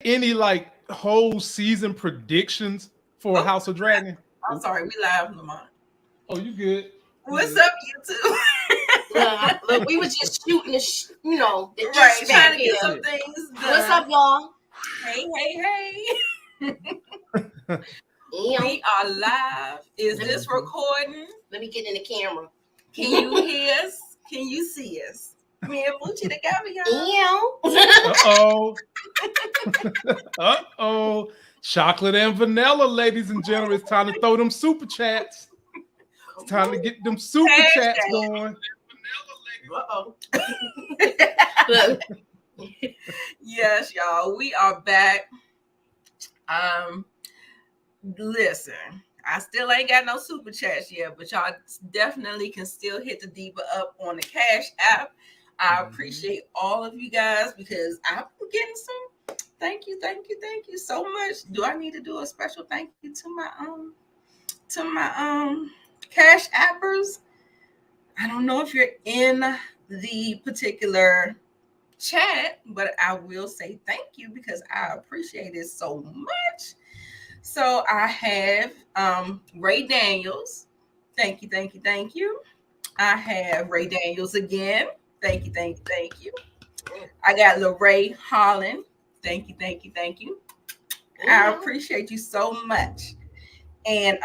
any like whole season predictions for Oh, House of Dragon? I'm sorry, we live, Lamont. Oh, you good? You What's good. up, YouTube? Look, we was just shooting the, the Right, ish trying back to get here. some things done. What's up, y'all? Hey. Damn. We are live. Is this recording? Let me get in the camera. Can you hear us? Can you see us? Me and Moochie together, y'all. Damn. Uh-oh. Chocolate and vanilla, ladies and gentlemen. It's time to throw them super chats. It's time to get them super chats going. Uh-oh. Yes, y'all. We are back. Listen, I still ain't got no super chats yet, but y'all definitely can still hit the diva up on the Cash App. I appreciate all of you guys because I've been getting some. Thank you so much. Do I need to do a special thank you to my Cash Appers? I don't know if you're in the particular chat, but I will say thank you because I appreciate it so much. So I have Ray Daniels. Thank you. I have Ray Daniels again. Thank you. I got Lorraine Holland. Thank you. I appreciate you so much. And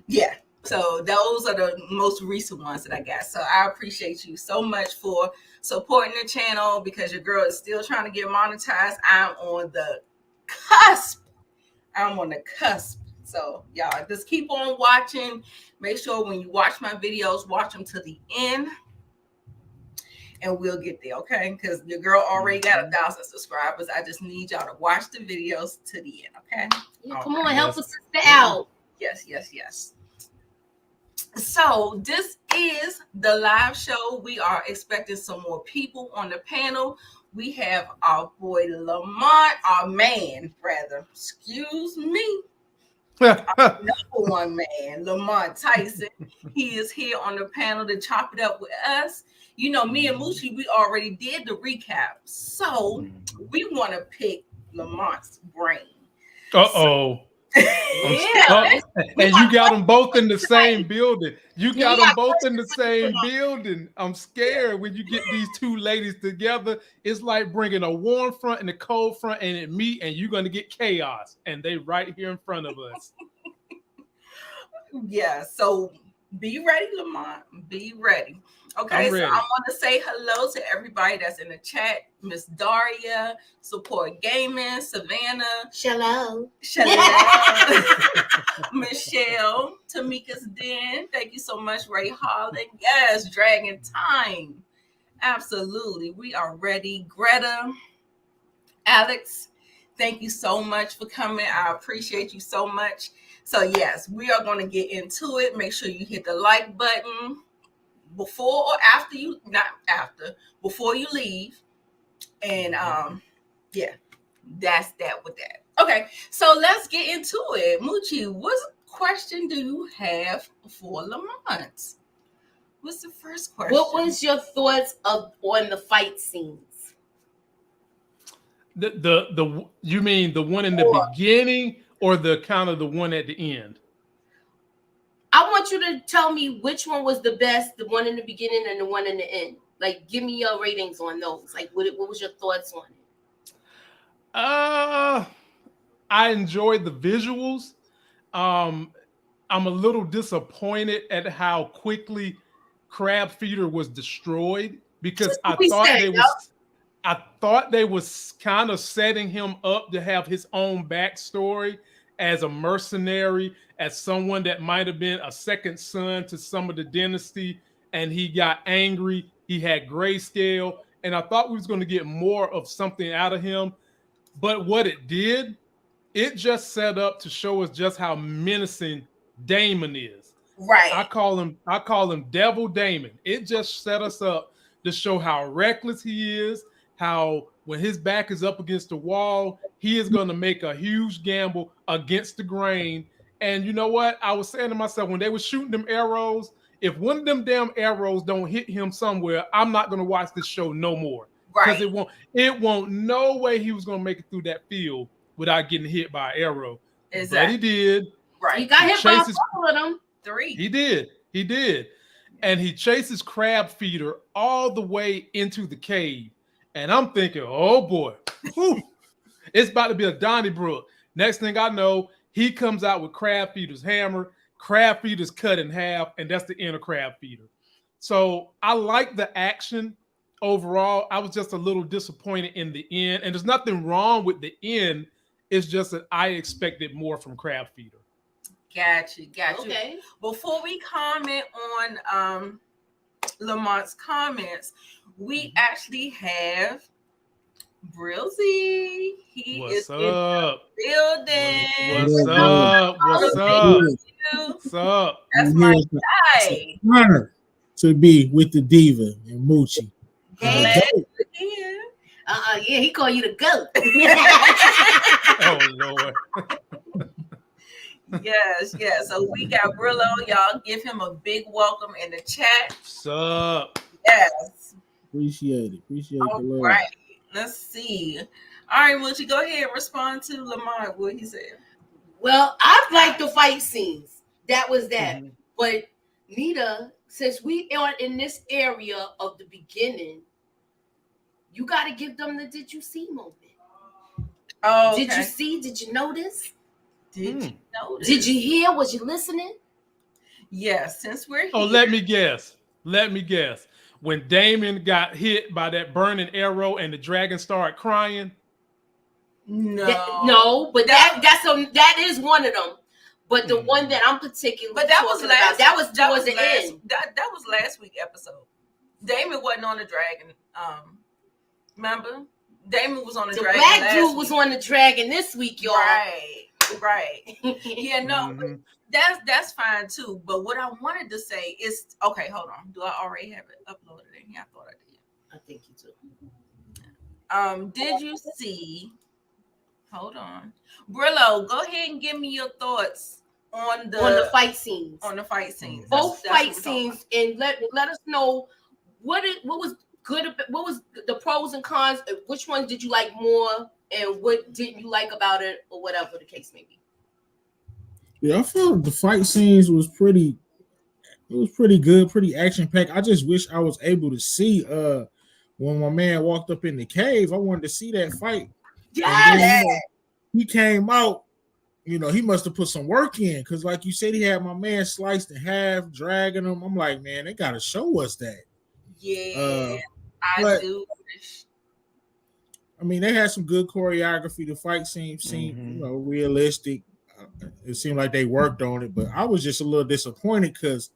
yeah, so those are the most recent ones that I got. So I appreciate you so much for supporting the channel because your girl is still trying to get monetized. I'm on the cusp. So y'all just keep on watching. Make sure when you watch my videos, watch them to the end. And we'll get there, okay? Because your girl already got 1,000 subscribers. I just need y'all to watch the videos to the end, okay? Yeah, come on, help us out. Yes. So this is the live show. We are expecting some more people on the panel. We have our boy Lamont, our man, rather. Excuse me. Our number one man, Lamont Tyson. He is here on the panel to chop it up with us. You know, me and Moochie, we already did the recap. So we want to pick Lamont's brain. Uh-oh. Yeah. And you got them both in the same building. I'm scared when you get these two ladies together. It's like bringing a warm front and a cold front and it meet, and you're going to get chaos. And they right here in front of us. Yeah, so be ready, Lamont. Be ready. Okay, so I want to say hello to everybody that's in the chat. Miss Daria, Support Gaming, Savannah. Shalom. Michelle, Tamika's Den. Thank you so much, Ray Holland. Yes, Dragon Time. Absolutely. We are ready. Greta, Alex, thank you so much for coming. I appreciate you so much. So yes, we are going to get into it. Make sure you hit the like button before or after you, before you leave. And yeah, that's that with that. Okay, so let's get into it. Moochie, what question do you have for Lamont? What's the first question? What was your thoughts on the fight scenes? The you mean the one in the beginning or the kind of the one at the end? I want you to tell me which one was the best, the one in the beginning and the one in the end. Like, give me your ratings on those. Like, what was your thoughts on it? I enjoyed the visuals. I'm a little disappointed at how quickly Crab Feeder was destroyed because I thought they was kind of setting him up to have his own backstory as a mercenary, as someone that might have been a second son to some of the dynasty, and he got angry. He had grayscale, and I thought we was going to get more of something out of him. But what it did, it just set up to show us just how menacing Damon is. Right. I call him Devil Damon. It just set us up to show how reckless he is, how when his back is up against the wall, he is going to make a huge gamble against the grain. And you know what? I was saying to myself, when they were shooting them arrows, if one of them damn arrows don't hit him somewhere, I'm not going to watch this show no more. Because it won't no way he was going to make it through that field without getting hit by an arrow. Exactly. But he did. He Right. got hit by a chases- couple of them. 3. He did. And he chases crab feeder all the way into the cave. And I'm thinking, oh boy, whew, it's about to be a Donnybrook. Next thing I know, he comes out with crab feeder's hammer. Crab feeder's cut in half, and that's the end of crab feeder. So I like the action overall. I was just a little disappointed in the end. And there's nothing wrong with the end. It's just that I expected more from crab feeder. Got you. Okay. Before we comment on Lamont's comments, we actually have Brilzy. He What's is up? in the building. What's up? What's up? What's up? That's my It's guy. an honor to be with the diva and Moochie. Glad you're here. Yeah, he called you the goat. Oh Lord. Yes. So we got Brillo. Y'all give him a big welcome in the chat. What's up? Yes. Appreciate it. Appreciate All the love. right. Let's see. All right, Moochie, go ahead and respond to Lamont what he said. Well, I like the fight scenes. That was that. Mhm. But Nita, since we are in this area of the beginning, you got to give them the "Did you see" moment. Oh, okay. Did you see? Did you notice? Did you notice? Did you hear? Was you listening? Yes, since we're here. Oh, let me guess. When Damon got hit by that burning arrow and the dragon started crying. No. No, but that is one of them. But the one that I'm particularly But that was talking last. about, that was that towards was the last, end. That was last week's episode. Damon wasn't on the dragon. Remember? Damon was on the The dragon. black last dude was week. on the dragon this week, y'all. Right. Yeah, no, Mhm. that's fine too. But what I wanted to say is, okay, hold on. Do I already have it uploaded in here? I thought I did. I think you too. Did you see? Hold on, Brillo. Go ahead and give me your thoughts on the fight scenes. On the fight scenes. Both That's fight what we're talking scenes, and let us know what was good. What was the pros and cons? Which one did you like more, and what didn't you like about it, or whatever the case may be. Yeah, I felt the fight scenes was pretty. It was pretty good, pretty action packed. I just wish I was able to see when my man walked up in the cave. I wanted to see that fight. And then, he came out. You know, he must have put some work in because, like you said, he had my man sliced in half, dragging him. I'm like, man, they got to show us that. Yeah, but- I do wish. I mean, they had some good choreography. The fight seemed realistic. It seemed like they worked on it, but I was just a little disappointed because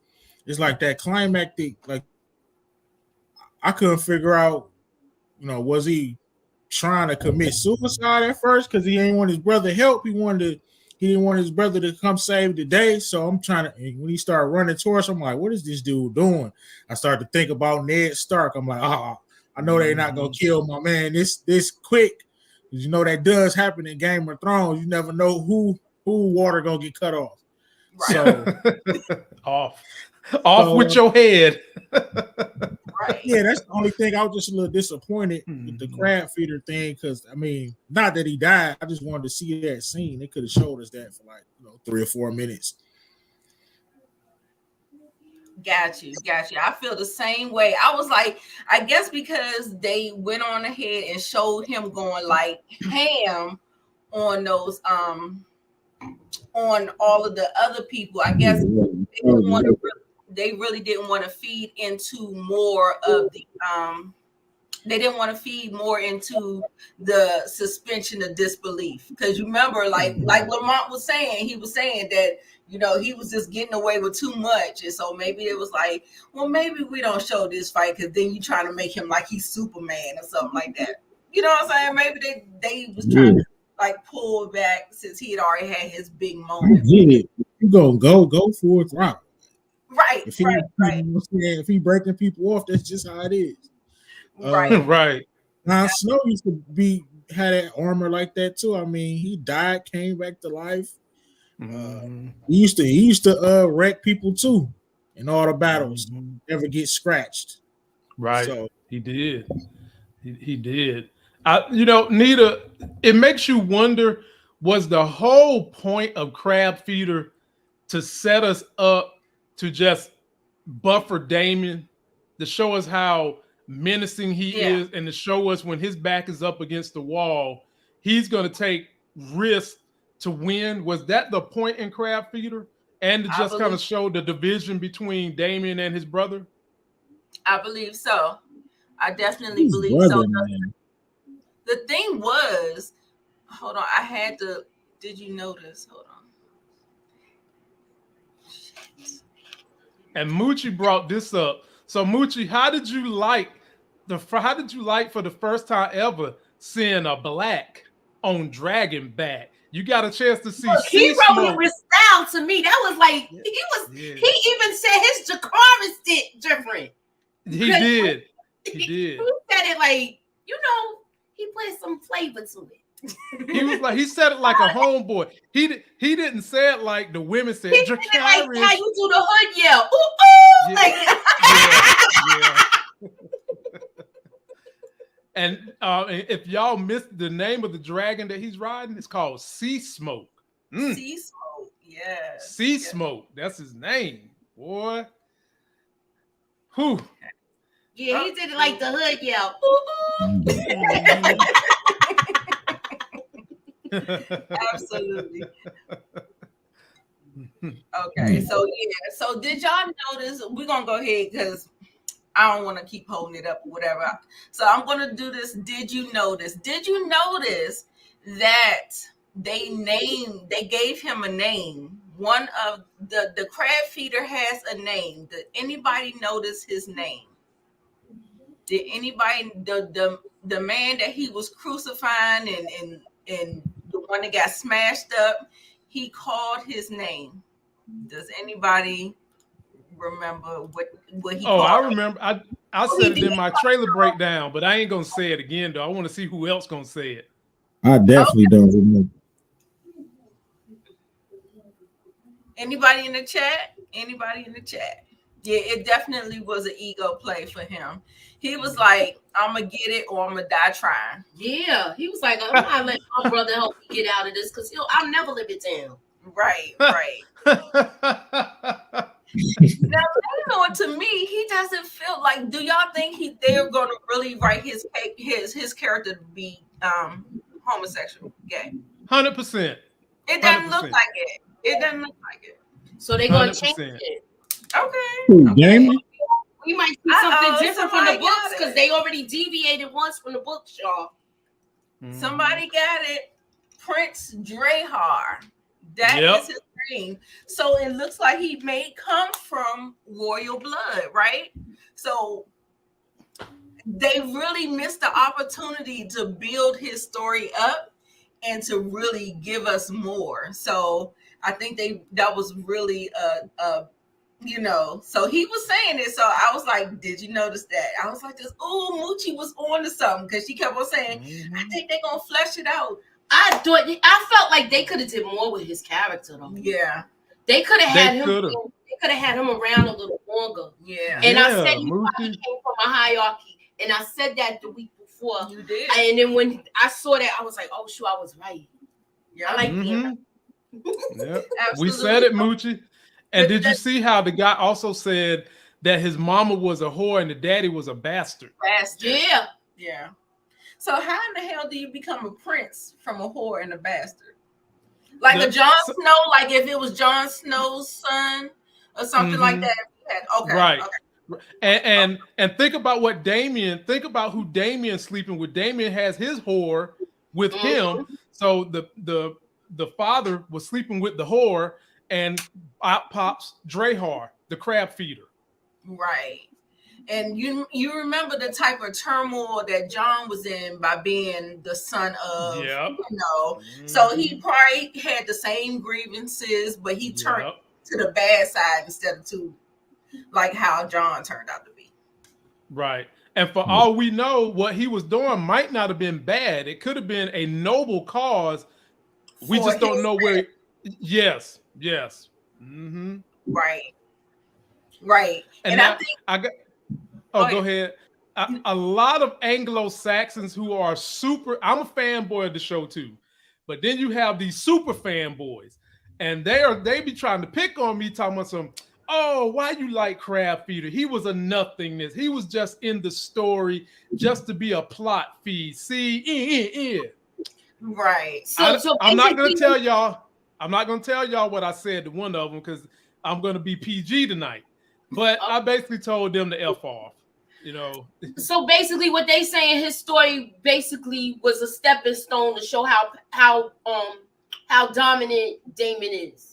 it's like that climactic. Like I couldn't figure out, was he trying to commit suicide at first because he didn't want his brother help. He didn't want his brother to come save the day. So I'm trying to. When he started running towards, I'm like, what is this dude doing? I started to think about Ned Stark. I'm like, I know they're not gonna kill my man this quick. You know that does happen in Game of Thrones. You never know who water gonna get cut off. Right. So off with your head. Right. Yeah, that's the only thing. I was just a little disappointed with the crab feeder thing because I mean, not that he died. I just wanted to see that scene. They could have showed us that for like 3 or 4 minutes. Got you. I feel the same way. I was like, I guess because they went on ahead and showed him going like ham on those on all of the other people. I guess they really didn't want to feed into more of the they didn't want to feed more into the suspension of disbelief because you remember like Lamont was saying, he was saying that he was just getting away with too much, and so maybe it was like, well, maybe we don't show this fight because then you trying to make him like he's Superman or something like that. You know what I'm saying? Maybe they was trying to like pull back since he had already had his big moment. I get it. You gonna go for it, right? Right. If he breaking people off, that's just how it is. Right. Now Snow used to had that armor like that too. I mean, he died, came back to life. He used to wreck people too in all the battles. Never get scratched. Right. So he did. He did. Nita, it makes you wonder, was the whole point of Crab Feeder to set us up to just buffer Damien, to show us how menacing he Yeah. is, and to show us when his back is up against the wall, he's going to take risks to win? Was that the point in Crab Feeder? And to I just kind of believe show the division between Damien and his brother? I believe so. I definitely His believe so. brother, man. The thing was, hold on, I had to. Did you notice? Hold on. And Moochie brought this up. So Moochie, how did you like for the first time ever seeing a black on Dragon back? You got a chance to see Look, he Sea wrote it Smoke. with style to me. That was like Yeah. he even said his Jakara did different. He did. He did. He said it like, he put some flavor to it. He said it like a homeboy. He didn't say it like the women said. He said it like how Dracarys. you do the hood yell. Ooh, ooh. Yeah, And if y'all missed the name of the dragon that he's riding, it's called Sea Smoke. Sea Smoke, Sea Smoke. That's his name, boy. Whew. Yeah, he did it like the hood yell. Ooh, ooh. Absolutely. Okay, so did y'all notice? We're gonna go ahead because I don't want to keep holding it up or whatever. So I'm gonna do this. Did you notice? Did you notice that they gave him a name? One of the crab feeder has a name. Did anybody notice his name? Did anybody the man that he was crucifying and the one that got smashed up, he called his name. Does anybody remember what he called? I remember. I said it in my trailer breakdown, but I ain't gonna say it again though. I want to see who else gonna say it. I definitely don't remember. Anybody in the chat? Anybody in the chat? Yeah, it definitely was an ego play for him. He was like, I'm gonna get it or I'm gonna die trying. Yeah, he was like, I'm not letting my brother help me get out of this because I'll never live it down. Right. Now, to me, he doesn't feel like. Do y'all think they're gonna really write his character to be homosexual, gay? 100%. It doesn't look like it. It doesn't look like it. So they're gonna change it. Okay. We might see something different from the books because they already deviated once from the books, y'all. Somebody got it. Prince Drahar. That is his name. So it looks like he may come from royal blood, right? So they really missed the opportunity to build his story up and to really give us more. So I think that was really so he was saying it. So I was like, did you notice that? I was like, Moochie was on to something because she kept on saying, I think they're gonna flesh it out. I felt like they could have did more with his character though. Yeah. They could have had him. They could have had him around a little longer. Yeah. And I said he probably came from a hierarchy. And I said that the week before. You did. And then when I saw that, I was like, oh shoot, I was right. Yeah. I like being right. We said it, Moochie. And did you see how the guy also said that his mama was a whore and the daddy was a bastard? Yeah. Yeah. So how in the hell do you become a prince from a whore and a bastard? Like a Jon Snow, like if it was Jon Snow's son or something like that. Okay. Right. Okay. And think about what think about who Damien's sleeping with. Damien has his whore with him. So the father was sleeping with the whore, and out pops Drahar, the crab feeder. Right. And you remember the type of turmoil that John was in by being the son of, So he probably had the same grievances, but he turned to the bad side instead of to like how John turned out to be. Right. And for all we know, what he was doing might not have been bad. It could have been a noble cause. We just don't know where. Yes. Right. And I think. Go ahead. a lot of Anglo-Saxons who are super. I'm a fanboy of the show too, but then you have these super fanboys, and they be trying to pick on me, talking about some. Oh, why you like Crab Feeder? He was a nothingness. He was just in the story just to be a plot feed. See, Right. I'm not gonna tell y'all. I'm not gonna tell y'all what I said to one of them because I'm gonna be PG tonight. But I basically told them to F off. You know. So basically, what they saying, his story basically was a stepping stone to show how dominant Damon is.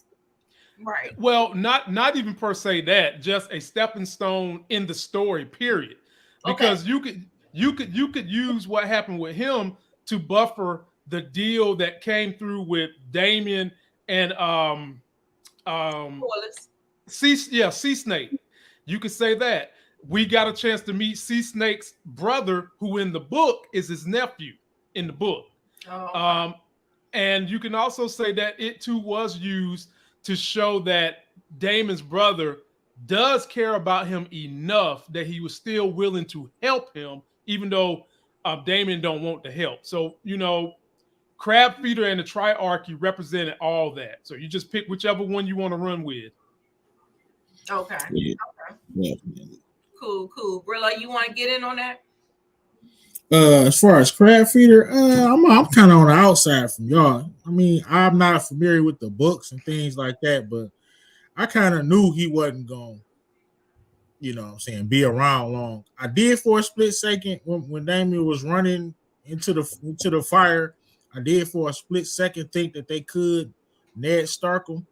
Right. Well, not even per se that, just a stepping stone in the story, period. Because you could use what happened with him to buffer the deal that came through with Damien and Sea Snake. You could say that. We got a chance to meet Sea Snake's brother, who in the book is his nephew in the book. Oh, and you can also say that it too was used to show that Damon's brother does care about him enough that he was still willing to help him, even though Damon don't want the help. So, you know, Crab Feeder and the Triarchy represented all that. So you just pick whichever one you want to run with. okay. Yeah. Okay. Cool. Brilla, you want to get in on that? As far as Crab Feeder, I'm kind of on the outside from y'all. I mean, I'm not familiar with the books and things like that, but I kind of knew he wasn't going, you know what I'm saying, be around long. I did for a split second when Damien was running into the fire. I did for a split second think that they could Ned Stark him,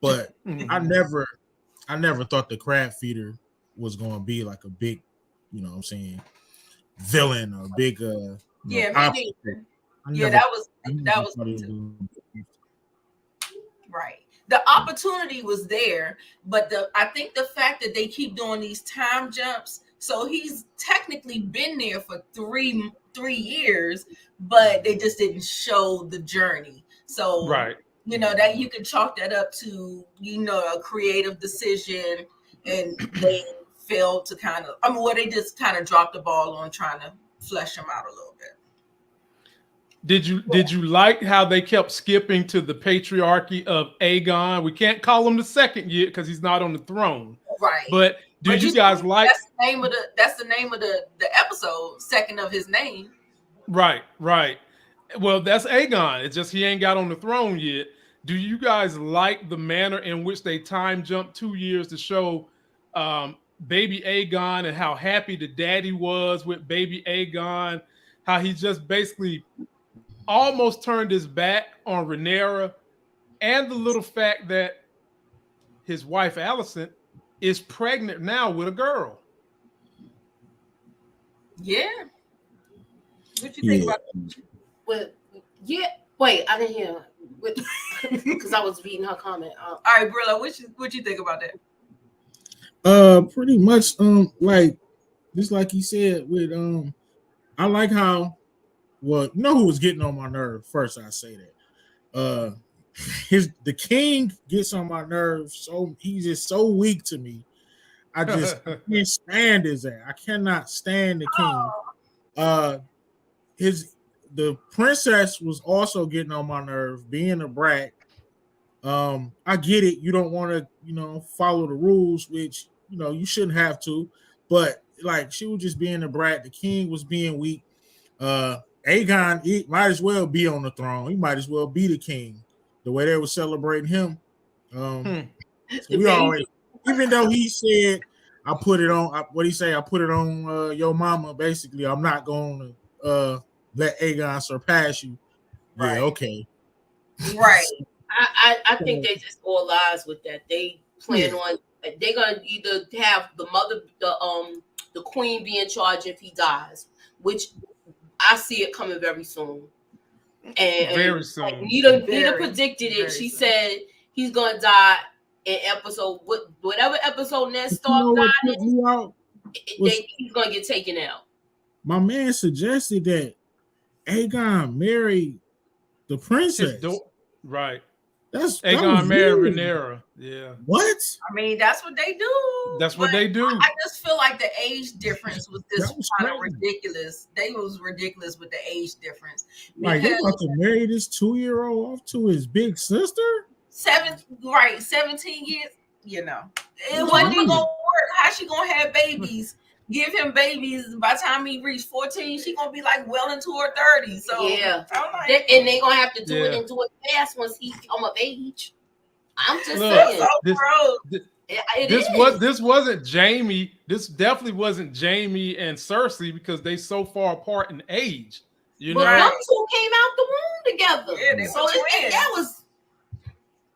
but I never thought the Crab Feeder was going to be like a big, you know what I'm saying, villain or big Yeah, obstacle. that was right. The opportunity was there, but I think the fact that they keep doing these time jumps, so he's technically been there for three years, but they just didn't show the journey. So right, you know that you can chalk that up to, you know, a creative decision, and they failed to kind of, I mean, well, they just kind of dropped the ball on trying to flesh him out a little bit. Did you like how they kept skipping to the patriarchy of Aegon? We can't call him the second yet because he's not on the throne. Right. But did you guys like that's the name of the episode, second of his name. Right. Well, that's Aegon. It's just he ain't got on the throne yet. Do you guys like the manner in which they time jumped 2 years to show baby Aegon and how happy the daddy was with baby Aegon? How he just basically almost turned his back on Rhaenyra, and the little fact that his wife Alicent is pregnant now with a girl. Yeah. What you think about that? Well, yeah. Wait, I didn't hear because I was reading her comment. All right, Brilla, what you think about that? Pretty much, like just like he said with I like how, well, you know who was getting on my nerve first. I say that the king gets on my nerves, so he's just so weak to me. I just can't stand his ass. I cannot stand the king. The princess was also getting on my nerve, being a brat. I get it. You don't want to, you know, follow the rules, which, you know, you shouldn't have to. But like, she was just being a brat. The king was being weak. Aegon, he might as well be on the throne. He might as well be the king. The way they were celebrating him. So we always, even though he said, I put it on, what he say? I put it on your mama. Basically, I'm not going to let Aegon surpass you. Right. Yeah, okay. Right. I think they just all lies with that. They plan on, they're gonna either have the mother, the queen be in charge if he dies, which I see it coming very soon. And very soon. Like, Nita predicted it. She said he's gonna die in episode whatever episode Ned Stark died in. He's gonna get taken out. My man suggested that Aegon marry the princess. Right. That was married weird. Rhaenyra. Yeah. What? I mean, that's what they do. That's what But they do. I just feel like the age difference was That just was kind of crazy. ridiculous. They was ridiculous with the age difference. Like they Because about to marry this 2-year-old off to his big sister? 17 years, it That's wasn't even weird. gonna work. How she gonna have babies? Give him babies. By the time he reached 14, she gonna be like well into her 30s. So Yeah. I'm like, And they gonna have to do it Yeah. and do it fast once he come of age. I'm just Look, saying. so this- gross. This wasn't Jamie. This definitely wasn't Jamie and Cersei because they so far apart in age. You But know, them two came out the womb together. Yeah, they so were twins. that was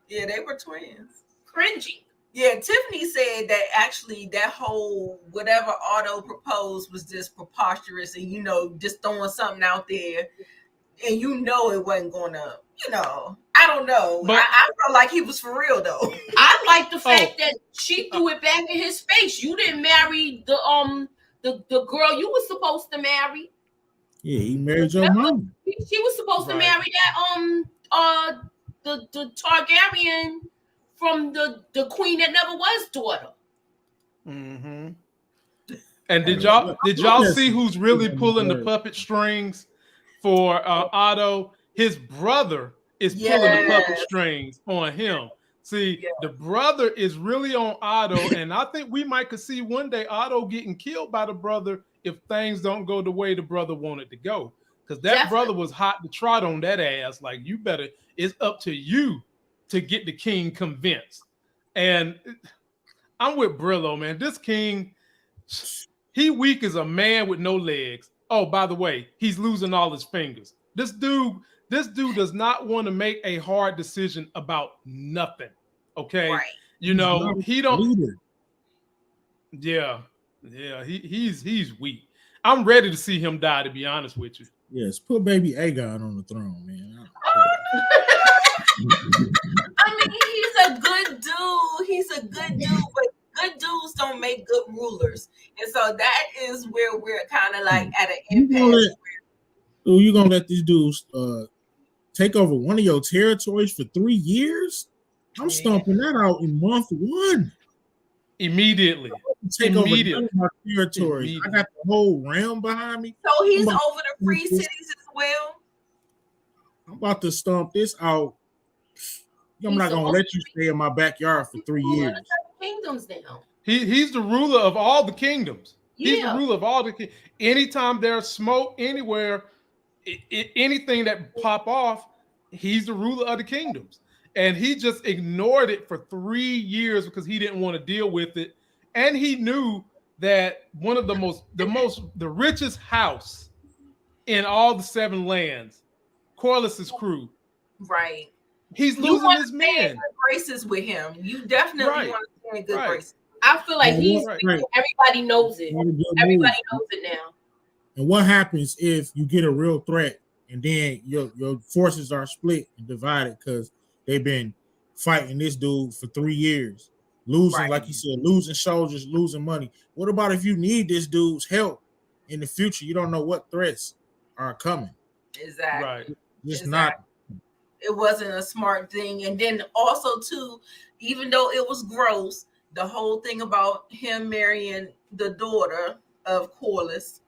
Yeah, they were twins. cringy. Yeah, Tiffany said that actually that whole whatever Otto proposed was just preposterous and just throwing something out there and it wasn't gonna, I don't know. But- I felt like he was for real though. I like the fact that she threw it back in his face. You didn't marry the girl you was supposed to marry. Yeah, he married your mom. She was supposed to Right. marry that the Targaryen from the queen that never was daughter. Mm-hmm. And did y'all see who's really pulling the puppet strings for Otto? His brother is pulling the puppet strings on him. See, the brother is really on Otto, and I think we might could see one day Otto getting killed by the brother if things don't go the way the brother wanted to go. Because that brother was hot to trot on that ass. Like, it's up to you to get the king convinced. And I'm with Brillo, man. This king, he weak as a man with no legs. Oh, by the way, he's losing all his fingers. This dude does not want to make a hard decision about nothing. Okay. Right. He don't. Leader. Yeah. He's weak. I'm ready to see him die, to be honest with you. Yes, put baby Aegon on the throne, man. I mean, he's a good dude, but good dudes don't make good rulers. And so that is where we're kind of like at an impasse. You gonna let these dudes take over one of your territories for 3 years? I'm stomping that out in month 1. Immediately. Take over none of my territories. I got the whole realm behind me. So he's over the free cities as well. I'm about to stomp this out. I'm not gonna let you stay in my backyard for 3 years. Kingdoms now. He's the ruler of all the kingdoms. He's Yeah. the ruler of all the. Anytime there's smoke anywhere, anything that pop off, he's the ruler of the kingdoms. And he just ignored it for 3 years because he didn't want to deal with it. And he knew that one of the richest house in all the 7 lands, Corlys's crew. Right. He's losing his men. Graces with him. You definitely want to stay in good graces. I feel like everybody knows it. Everybody knows it now. And what happens if you get a real threat and then your forces are split and divided because they've been fighting this dude for 3 years, losing, like you said, losing soldiers, losing money. What about if you need this dude's help in the future? You don't know what threats are coming. Exactly. Right. Just not. It wasn't a smart thing. And then also too, even though it was gross, the whole thing about him marrying the daughter of Corlys,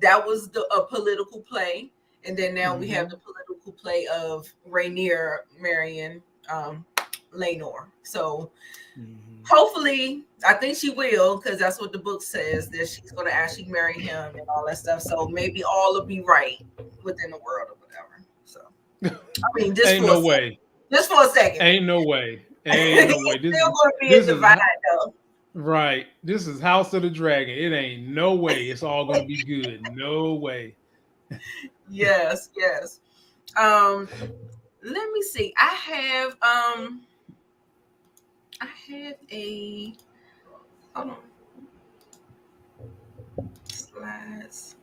that was a political play. And then now we have the political play of Rhaenyra marrying Laenor. So hopefully, I think she will, because that's what the book says, that she's going to actually marry him and all that stuff. So maybe all will be right within the world or whatever. So, I mean, just ain't no way. Just for a second. Ain't no way. Ain't no way. This still going to be a divide, though. Right. This is House of the Dragon. It ain't no way it's all going to be good. No way. Yes. Let me see. I have a hold on. Slides.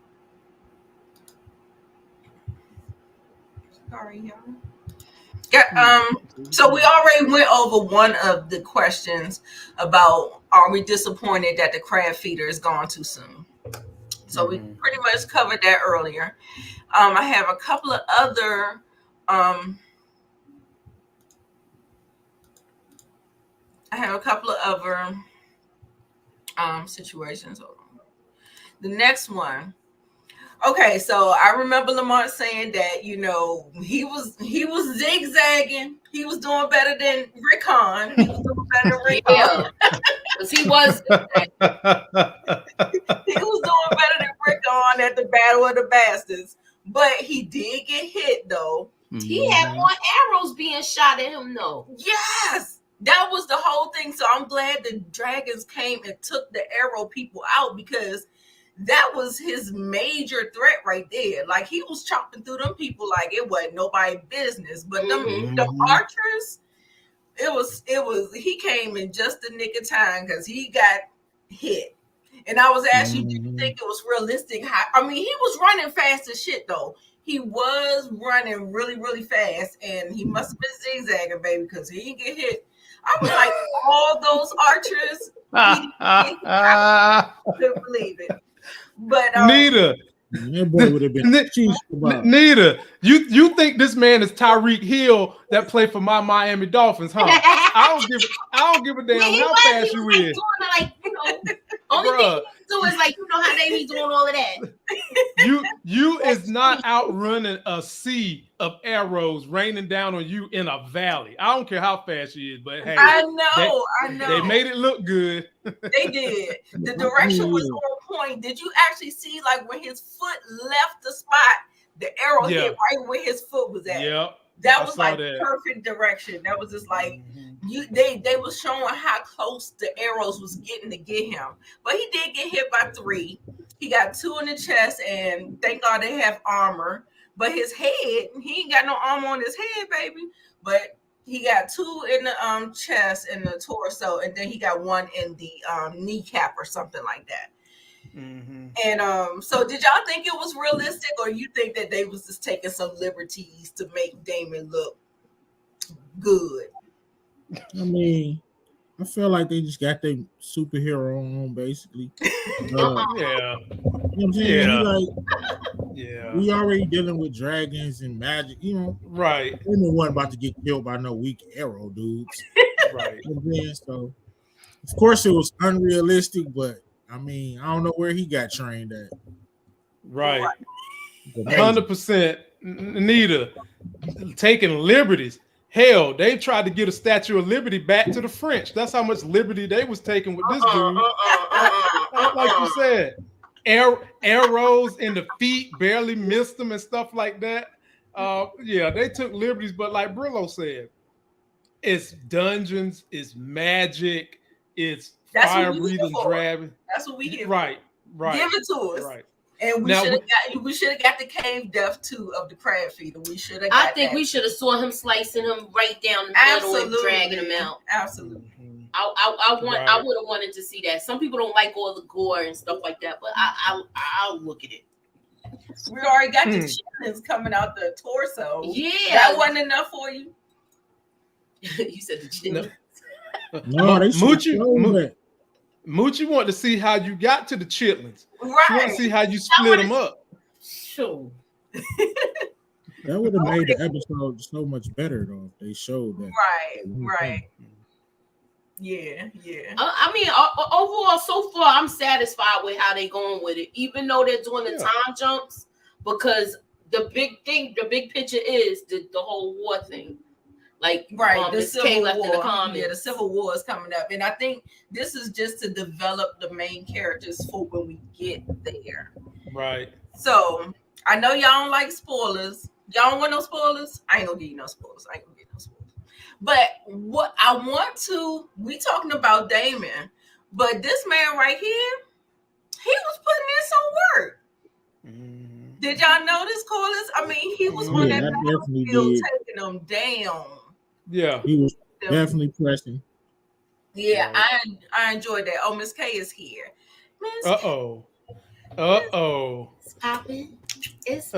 Sorry, y'all. Yeah, so we already went over one of the questions about are we disappointed that the crab feeder is gone too soon? So we pretty much covered that earlier. I have a couple of other I have a couple of other situations. Hold on. The next one. Okay, so I remember Lamont saying that he was zigzagging. He was doing better than Rick Hahn. He was doing better than Rick Hahn. Yeah, because he was. He was doing better than Rick Hahn at the Battle of the Bastards, but he did get hit though. He had more arrows being shot at him though. Yes, that was the whole thing. So I'm glad the dragons came and took the arrow people out, because that was his major threat right there. Like, he was chopping through them people like it wasn't nobody's business. But the archers, it was he came in just the nick of time because he got hit. And I was asking, did you think it was realistic? I mean, he was running fast as shit though. He was running really, really fast, and he must have been zigzagging, baby, because he didn't get hit. I was like, all those archers, I couldn't believe it. But Nita, that boy would have been Nita, you think this man is Tyreek Hill that played for my Miami Dolphins, huh? I don't give a damn how fast you is. Only thing he do is how they be doing all of that. You is not outrunning a sea of arrows raining down on you in a valley. I don't care how fast she is, but hey, I know. They made it look good. They did. The direction was on point. Did you actually see when his foot left the spot, the arrow hit right where his foot was at? Yep. That was perfect direction. That was just they was showing how close the arrows was getting to get him. But he did get hit by 3. He got 2 in the chest, and thank God they have armor. But his head, he ain't got no armor on his head, baby. But he got 2 in the chest and the torso, and then he got 1 in the kneecap or something like that. And so did y'all think it was realistic, or you think that they was just taking some liberties to make Damon look good? I mean, I feel like they just got their superhero on, basically. Yeah. You know what I'm saying? We already dealing with dragons and magic, Right. We no one about to get killed by no weak arrow dudes. Right. So, of course, it was unrealistic, but I mean, I don't know where he got trained at. Right. 100%. Nita, taking liberties. Hell, they tried to get a Statue of Liberty back to the French. That's how much liberty they was taking with this dude. Like you said, arrows in the feet, barely missed them and stuff like that. They took liberties, but like Brillo said, it's dungeons, it's magic, it's fire-breathing dragon. That's what we get. Right. Give it to us. Right. And we should have got the cave death too of the crab feeder. We should have. I think we should have saw him slicing him right down the middle and dragging him out. Absolutely. I would have wanted to see that. Some people don't like all the gore and stuff like that, but I'll look at it. We already got the chitlins coming out the torso. Yeah, that wasn't enough for you. You said the chitlins. No, they Moochie wanted to see how you got to the chitlins. Right. She want to see how you split them up. Sure. That would have made the episode so much better, though, if they showed that. Right. Yeah. I mean, overall, so far, I'm satisfied with how they going with it, even though they're doing the time jumps, because the big picture is the whole war thing. The Civil left War. In the comments. Yeah, the Civil War is coming up, and I think this is just to develop the main characters for when we get there. Right. So I know y'all don't like spoilers. Y'all don't want no spoilers. I ain't gonna give you no spoilers. But what I want to, we talking about Damon, but this man right here, he was putting in some work. Did y'all notice, callers? I mean, he was on that battlefield taking them down. Yeah, he was definitely pressing. Yeah, I enjoyed that. Oh, Miss K is here. Uh-oh. It's popping. It's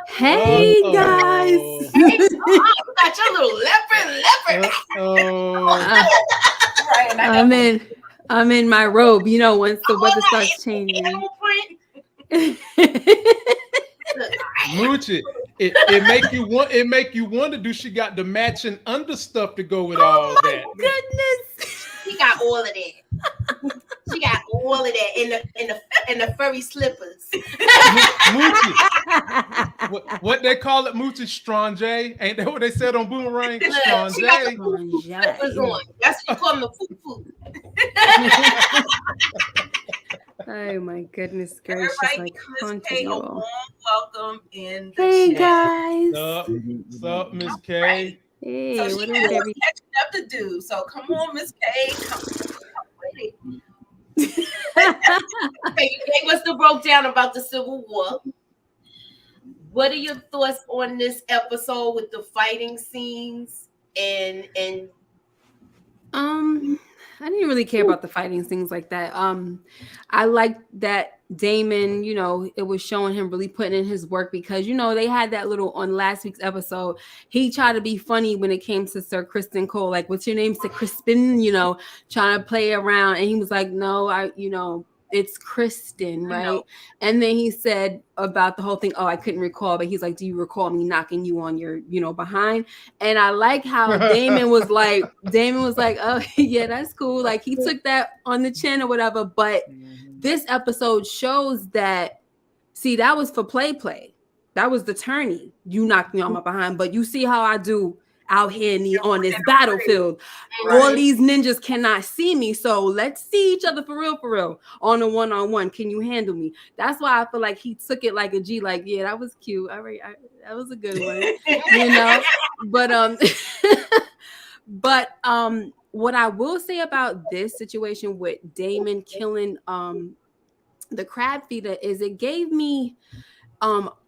Hey guys. Hey, you got your little leopard. Right, I'm in my robe, once the weather starts changing. Moochie, it make you wonder, do she got the matching under stuff to go with all that? Goodness. She got all of that. She got all of that in the furry slippers. Moochie. What they call it, Moochie? Strange? Ain't that what they said on Boomerang? Strange. She got the slippers on. That's what you call them, the foo-foo. Oh my goodness gracious! Everybody Like give Miss K a warm welcome in the hey chat. guys. What's up, Miss K? Right. Hey, So what she up, has some every- catching up to do. So come on, Miss K, come with it. Okay, you gave us the broke down about the Civil War. What are your thoughts on this episode with the fighting scenes and I didn't really care about the fighting things like that. I liked that Damon, you know, it was showing him really putting in his work because, you know, they had that little on last week's episode. He tried to be funny when it came to Sir Kristen Cole, like, what's your name, Sir Crispin? You know, trying to play around, and he was like, no, it's Kristen, right? And then he said about the whole thing, oh, I couldn't recall, but he's like, do you recall me knocking you on your, behind? And I like how Damon was like, oh, yeah, that's cool. Like, he took that on the chin or whatever. But this episode shows that, see, that was for play. That was the tourney. You knocked me on my behind, but you see how I do out here on this battlefield. Right. All these ninjas cannot see me, so let's see each other for real on a one-on-one. Can you handle me? That's why I feel like he took it like a G, like, yeah, that was cute. All right, that was a good one, you know. But what I will say about this situation with Damon killing the crab feeder is it gave me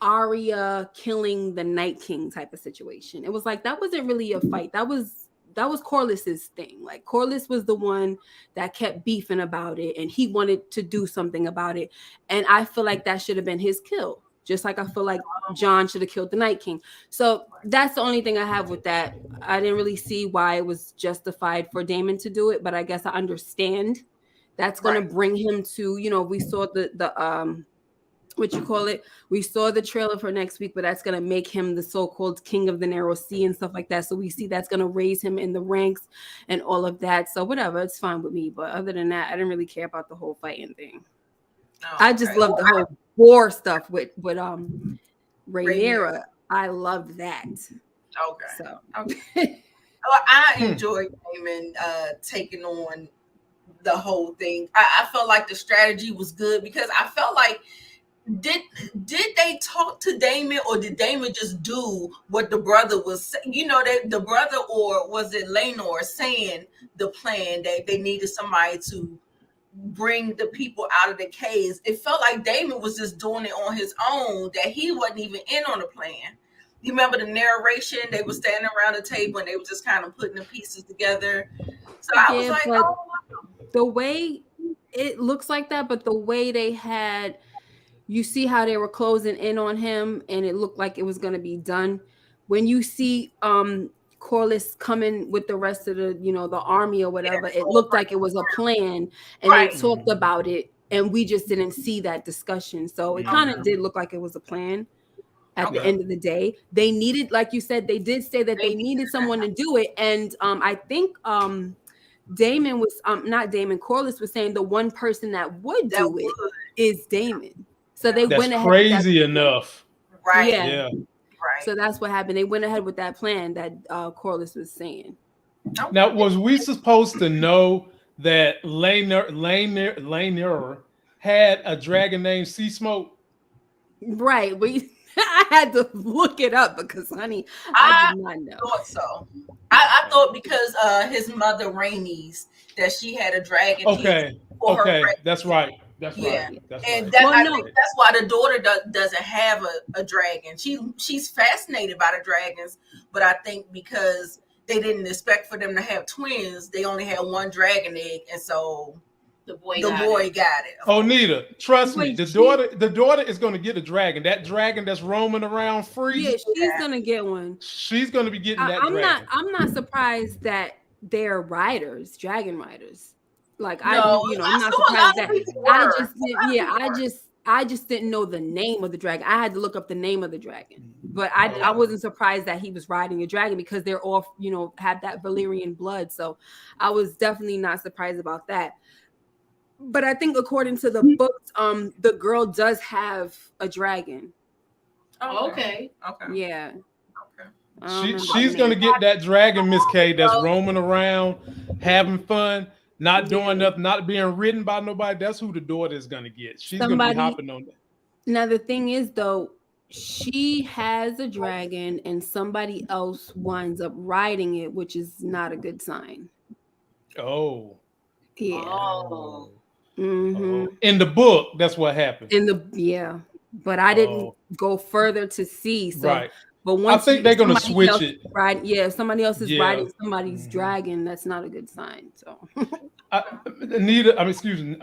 Arya killing the Night King type of situation. It was like that wasn't really a fight. That was Corliss's thing. Like, Corliss was the one that kept beefing about it, and he wanted to do something about it. And I feel like that should have been his kill. Just like I feel like Jon should have killed the Night King. So that's the only thing I have with that. I didn't really see why it was justified for Damon to do it, but I guess I understand. That's going to bring him to, you know, we saw the we saw the trailer for next week, but that's going to make him the so-called king of the narrow sea and stuff like that. So we see that's going to raise him in the ranks and all of that. So whatever, it's fine with me. But other than that, I didn't really care about the whole fighting thing. I just love the whole war stuff with Rhaenyra. I loved that. Okay. So Well, I enjoyed Damon taking on the whole thing. I felt like the strategy was good because I felt like did they talk to Damon, or did Damon just do what the brother was saying? You know, the brother, or was it Laenor saying the plan that they needed somebody to bring the people out of the caves? It felt like Damon was just doing it on his own, that he wasn't even in on the plan. You remember the narration? They were standing around the table and they were just kind of putting the pieces together. So I was like, oh. The way it looks like that, but the way they had, you see how they were closing in on him and it looked like it was going to be done. When you see Corlys coming with the rest of the, you know, the army or whatever, it looked like it was a plan, and they talked about it, and we just didn't see that discussion. So it kind of did look like it was a plan. At the end of the day, they needed, like you said, they did say that they needed someone to do it. And I think Damon was not Damon, Corlys was saying the one person that would do it is Damon. So they went ahead. Crazy enough. Right. Yeah. Right. So that's what happened. They went ahead with that plan that Corlys was saying. Now, was we supposed to know that Laenor had a dragon named Sea Smoke? Right. I had to look it up because, honey, I did not know. Thought so. I thought because his mother Rhaenys, that she had a dragon. Okay. That's right. That's right. And I think that's why the daughter doesn't have a dragon. She's fascinated by the dragons, but I think because they didn't expect for them to have twins, they only had one dragon egg, and so the boy got it. Oh, Nita, trust me, the daughter is going to get a dragon. That dragon that's roaming around free. Yeah, she's going to get one. She's going to be getting that dragon. I'm not surprised that they're riders, dragon riders. Like, I'm not surprised that. I just didn't know the name of the dragon. I had to look up the name of the dragon, but I wasn't surprised that he was riding a dragon because they're all, you know, have that Valyrian blood. So I was definitely not surprised about that. But I think according to the books, the girl does have a dragon. Okay. Yeah. She's gonna get that dragon, Miss K, that's roaming around, having fun, not doing nothing, not being ridden by nobody. That's who the daughter is gonna get. She's gonna be hopping on that. Now the thing is, though, she has a dragon, and somebody else winds up riding it, which is not a good sign. Oh. Yeah. Oh. Mm-hmm. In the book, that's what happened. But I didn't go further to see. So, right. But once I think they're gonna switch it. Right? Yeah. If somebody else is riding somebody's dragon, that's not a good sign. So, Anita, excuse me,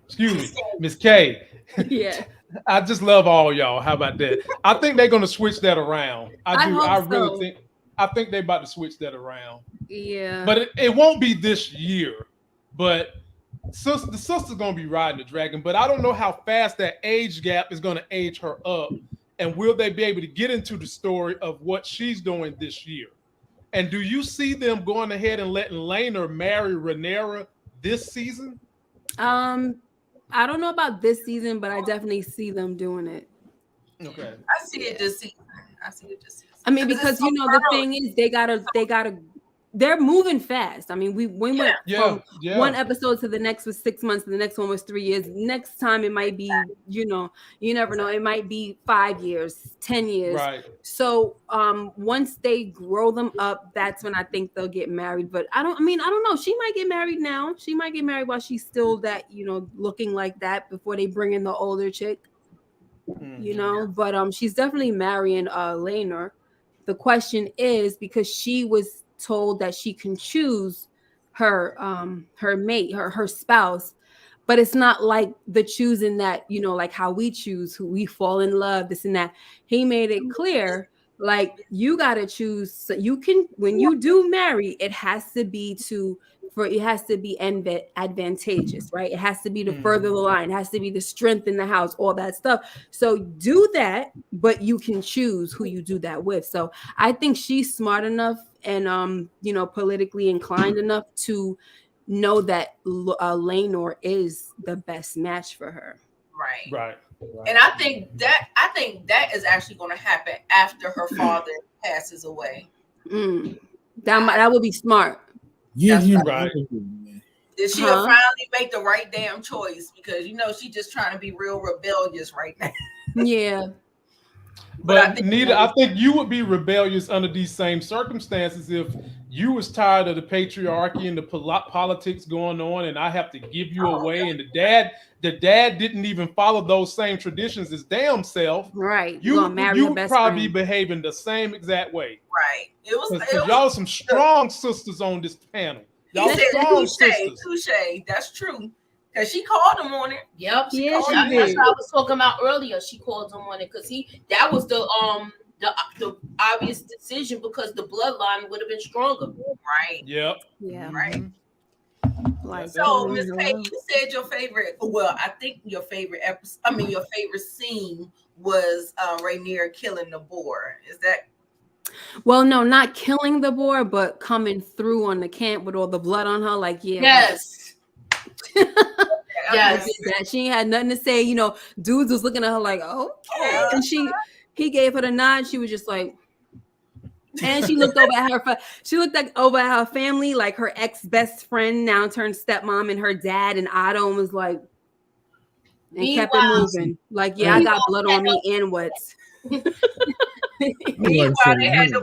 excuse me, Miss K. Yeah. I just love all y'all. How about that? I think they're gonna switch that around. I really think they're about to switch that around. Yeah. But it won't be this year. But the sister's gonna be riding the dragon. But I don't know how fast that age gap is gonna age her up. And will they be able to get into the story of what she's doing this year? And do you see them going ahead and letting Laenor marry Rhaenyra this season? I don't know about this season, but I definitely see them doing it. Okay. I see it this season. I mean, because you know the thing is, they're moving fast. I mean, we went from one episode to the next was 6 months, and the next one was 3 years. Next time it might be, you know, you never know. It might be 5 years, 10 years. Right. So once they grow them up, that's when I think they'll get married. But I don't know. She might get married now. She might get married while she's still that, you know, looking like that before they bring in the older chick. You know, but she's definitely marrying Laenor. The question is, because she was told that she can choose her mate, her spouse, but it's not like the choosing that, you know, like how we choose who we fall in love, this and that. He made it clear, like, you got to choose. So you can, when you do marry, it has to be advantageous, right? It has to be to further the line. It has to be to strengthen the house, all that stuff. So do that, but you can choose who you do that with. So I think she's smart enough and you know, politically inclined enough to know that Laenor is the best match for her. Right. And I think that is actually going to happen after her father passes away. That would be smart. Yeah, right. She'll finally make the right damn choice, because you know she's just trying to be real rebellious right now. Yeah. But I think you would be rebellious under these same circumstances if you was tired of the patriarchy and the politics going on, and I have to give you away. And the dad didn't even follow those same traditions as damn self. Right. You would probably be behaving the same exact way. Right. It was y'all some strong sisters on this panel. Y'all strong sisters. Touche. That's true. Because she called him on it. Yep. She that's what I was talking about earlier. She called him on it because that was the obvious decision, because the bloodline would have been stronger. Right. Yep. Yeah. Right. Like, so, Miss Page, you said your favorite. Well, I think your favorite episode. I mean, your favorite scene was Rhaenyra killing the boar. Is that? Well, no, not killing the boar, but coming through on the camp with all the blood on her. Like, yeah. Yes. Yes. She had nothing to say. You know, dudes was looking at her like, okay, and he gave her the nod. She was just like. And she looked over at her family, like her ex-best friend, now turned stepmom, and her dad and Otto, and was like, and kept it moving. Like, yeah, I got blood on me and what? Meanwhile, they had to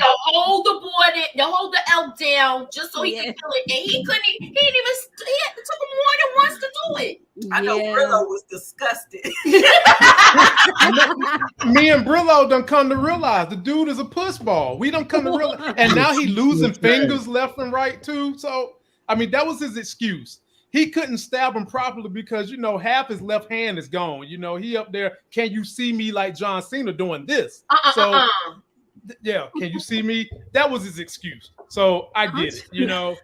hold the board, to hold the elk down just so he could kill it, and he didn't even. It took him more than once to do it. I know Brillo was disgusted. Me and Brillo done come to realize the dude is a pussball. We don't come to realize, and now he losing fingers left and right too. So I mean, that was his excuse. He couldn't stab him properly because, you know, half his left hand is gone. You know, he up there. Can you see me like John Cena doing this? Yeah. Can you see me? That was his excuse. So I get it. You know.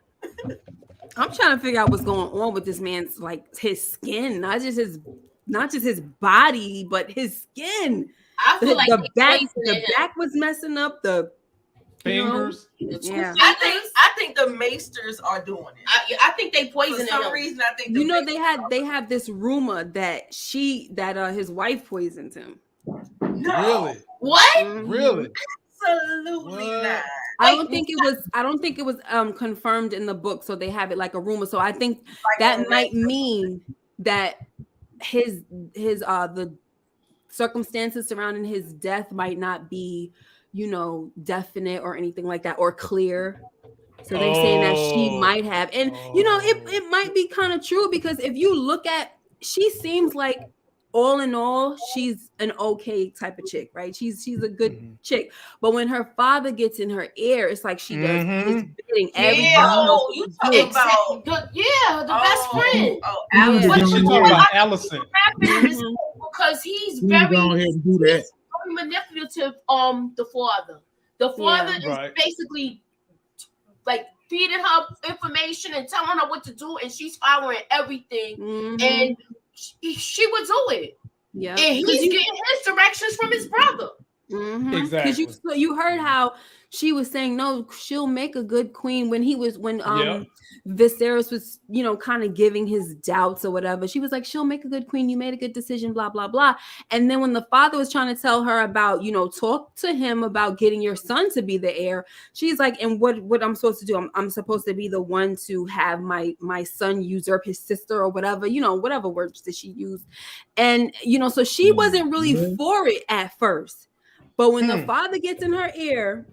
I'm trying to figure out what's going on with this man's, like, his skin, not just his not just his body, but his skin. I feel like The back him. was messing up. The Fingers. The two Yeah. fingers. I think the Maesters are doing it. I think they For poisoned some him. reason, I think you know they have this rumor that his wife poisoned him. No, Really? What? Mhm. Really? absolutely What? not. I don't think it was confirmed in the book, so they have it like a rumor. So I think Like that on might Reddit. mean that his the circumstances surrounding his death might not be, definite or anything like that, or clear. So they're saying that she might have, and it might be kind of true, because if you look at, she seems like, all in all, she's an okay type of chick, right? She's a good chick. But when her father gets in her ear, it's like she does his bidding every Yeah, time. oh, you talking about the best friend. Oh, Yeah. Alice. What you talking about, Allison? Because he's You very, go ahead and do that. very manipulative. The father is Right. basically like feeding her information and telling her what to do, and she's following everything, and she would do it. Yeah, And he's getting his directions from his brother. Because you heard how she was saying, no, she'll make a good queen, when Viserys was, kind of giving his doubts or whatever. She was like, she'll make a good queen, you made a good decision, blah blah blah. And then when the father was trying to tell her about, talk to him about getting your son to be the heir, she's like, and what I'm supposed to do, I'm supposed to be the one to have my son usurp his sister, or whatever, whatever words that she used. And so she wasn't really for it at first. But when the father gets in her ear,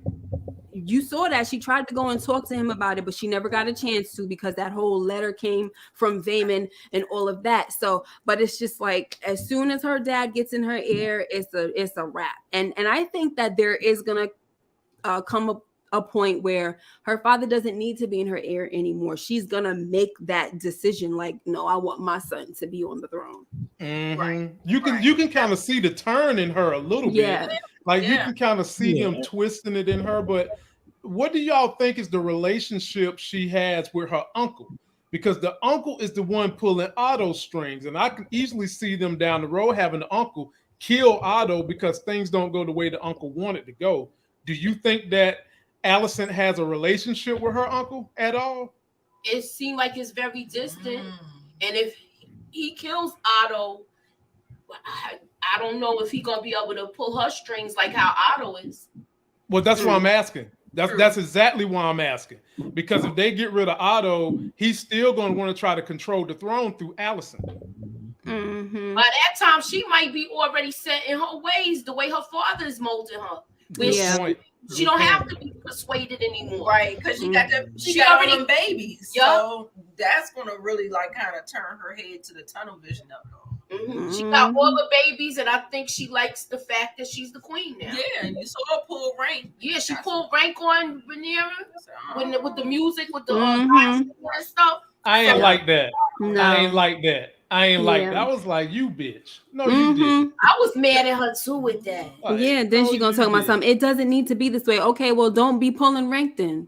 you saw that she tried to go and talk to him about it, but she never got a chance to, because that whole letter came from Vaemon and all of that. So, but it's just like, as soon as her dad gets in her ear, it's a wrap. And I think that there is gonna come a point where her father doesn't need to be in her ear anymore. She's gonna make that decision, like, no, I want my son to be on the throne. Right. You can kind of see the turn in her a little bit. Like you can kind of see him twisting it in her. But what do y'all think is the relationship she has with her uncle? Because the uncle is the one pulling Otto's strings, and I can easily see them down the road having the uncle kill Otto because things don't go the way the uncle wanted to go. Do you think that Alicent has a relationship with her uncle at all? It seemed like it's very distant. And if he kills Otto, I don't know if he's gonna be able to pull her strings like how Otto is. Well, that's why I'm asking. That's exactly why I'm asking. Because if they get rid of Otto, he's still going to want to try to control the throne through Alicent. By that time, she might be already set in her ways, the way her father is molding her. She don't have to be persuaded anymore, right? Because she got all them babies, so that's gonna really like kind of turn her head to the tunnel vision of it. She got all the babies, and I think she likes the fact that she's the queen now. Yeah, and you saw her pull rank. Yeah, she pulled rank on Rhaenyra with the music, with the and stuff. I ain't like that. No. I ain't like that. I was like, you bitch. No, you didn't. I was mad at her too with that. Then she gonna talk about something. It doesn't need to be this way. Okay, well, don't be pulling rank then.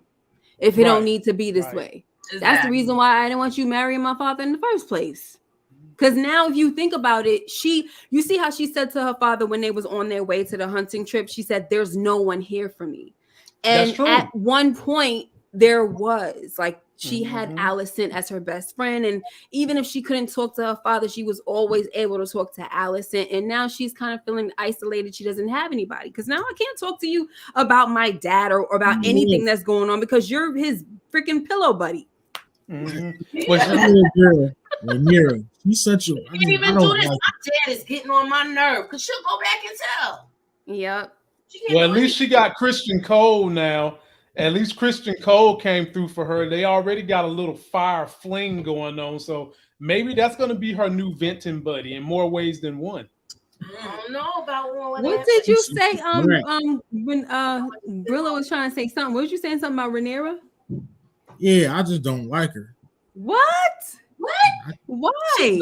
If it don't need to be this way. Exactly. That's the reason why I didn't want you marrying my father in the first place. Because now if you think about it, you see how she said to her father when they was on their way to the hunting trip, she said, there's no one here for me. And at one point there was like, she had Alicent as her best friend. And even if she couldn't talk to her father, she was always able to talk to Alicent. And now she's kind of feeling isolated. She doesn't have anybody. Because now I can't talk to you about my dad or about anything that's going on because you're his freaking pillow buddy. Rhaenyra, she's such a. I can't even do this. My dad is getting on my nerve because she'll go back and tell. Yep. Well, at least she got Christian Cole now. At least Christian Cole came through for her. They already got a little fire fling going on. So maybe that's going to be her new venting buddy in more ways than one. I don't know about one. What did you say? When Brillo was trying to say something, what was you saying something about Rhaenyra? Yeah, I just don't like her. What? Why? He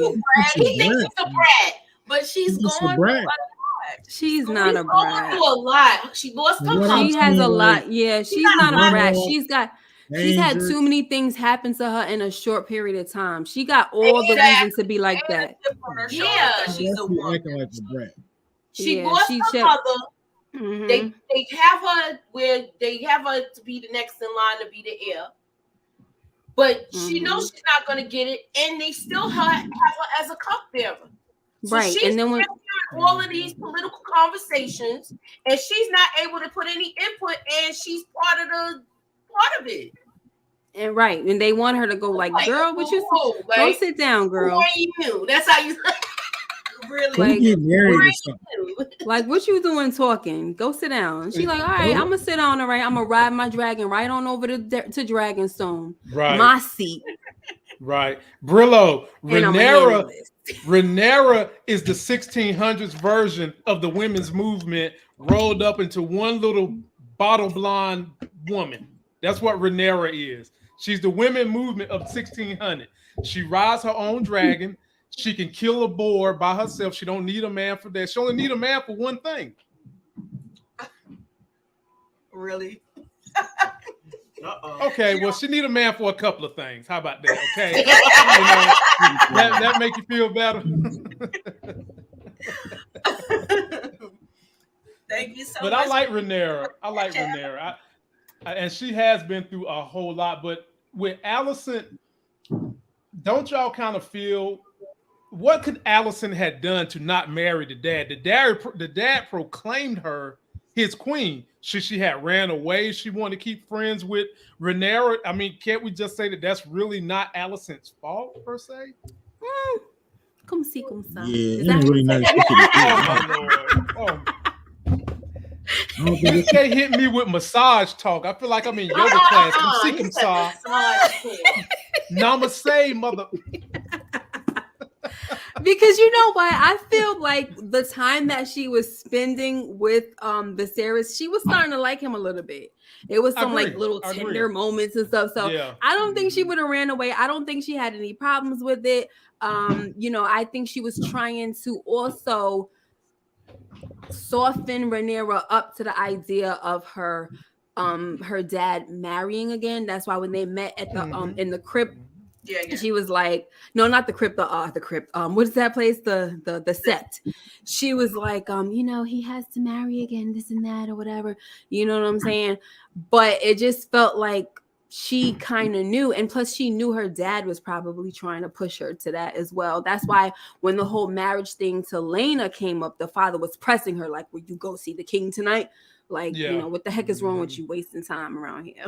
thinks she's a brat, but she's going through a lot. She's not a brat. Through a lot. She lost her mom. She has a lot. Yeah, she's not a brat. She's got She's had Danger. too many things happen to her in a short period of time. She got all the reason to be like And a that. chip on her shoulder Yeah. 'cause she's a Definitely woman. acting like a brat. She Yeah, lost she her checked- mother. Mhm. They have her where they have her to be the next in line to be the heir. But she knows she's not going to get it, and they still have her as a cupbearer. So Right, she's and then when hearing all of these political conversations, and she's not able to put any input, and she's part of it. and right, and they want her to go like, girl, what you whoa, go like, sit down, who girl. are you? That's how you Really? Can Like, we get married who or are something? you? Like, what you doing talking? Go sit down. She like, all right, I'm gonna sit down. All right, I'm gonna ride my dragon right on over to Dragonstone. Right. My seat. Right. Brillo, And I'ma handle this. Renera is the 1600s version of the women's movement rolled up into one little bottle blonde woman. That's what Renera is. She's the women movement of 1600. She rides her own dragon. She can kill a boar by herself. She don't need a man for that. She only need a man for one thing. Really? Okay, well, she need a man for a couple of things. How about that? Okay, you know, that make you feel better. Thank you so But much. I like Renera. And she has been through a whole lot. But with Allison, don't y'all kind of feel what could Allison had done to not marry the dad? The dad proclaimed her his queen. She had ran away. She wanted to keep friends with Renera. I mean, can't we just say that that's really not Allison's fault per se? Come see, come see. Yeah, Is it that ain't how really you say nothing that? Oh my lord! Oh. I don't think You it's- can't hit me with massage talk. I feel like I'm in yoga class. Come see, come saw. Namaste, mother. Because you know what? I feel like the time that she was spending with Viserys, she was starting to like him a little bit. It was some like little tender moments and stuff. So Yeah. I don't think she would have ran away. I don't think she had any problems with it. You know, I think she was trying to also soften Rhaenyra up to the idea of her dad marrying again. That's why when they met at the in the crypt, Yeah. she was like, no, not the crypt, the crypt. What is that place? The sept. She was like, you know, he has to marry again, this and that, or whatever. You know what I'm saying? But it just felt like she kind of knew, and plus she knew her dad was probably trying to push her to that as well. That's why when the whole marriage thing to Lena came up, the father was pressing her like, will you go see the king tonight? Like, you know, what the heck is wrong with you wasting time around here?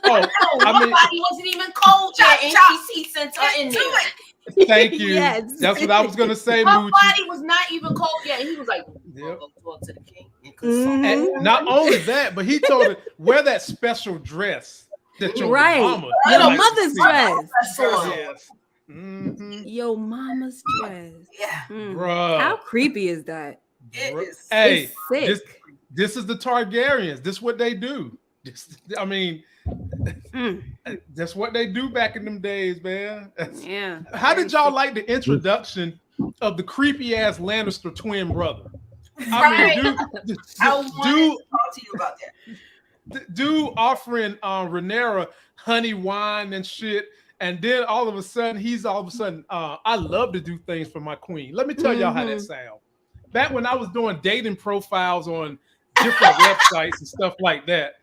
Nobody wasn't even cold yet, and she sent her in there. Thank you. Yes. That's what I was gonna say. Her Moochie. body was not even cold yet, and he was like, Yep. "Go talk to the king." And not only that, but he told her wear that special dress that your mama, your mother's dress. Yes. Your mama's dress. Yeah. Bruh. How creepy is that? It is. Hey, It's sick. this is the Targaryens. This is what they do. I mean, that's what they do back in them days, man. Yeah. How did y'all like the introduction of the creepy ass Lannister twin brother? I mean, dude, I wanted to talk to you about that. Dude offering Rhaenyra honey wine and shit, and then all of a sudden I love to do things for my queen. Let me tell y'all how that sounds. Back when I was doing dating profiles on different websites and stuff like that,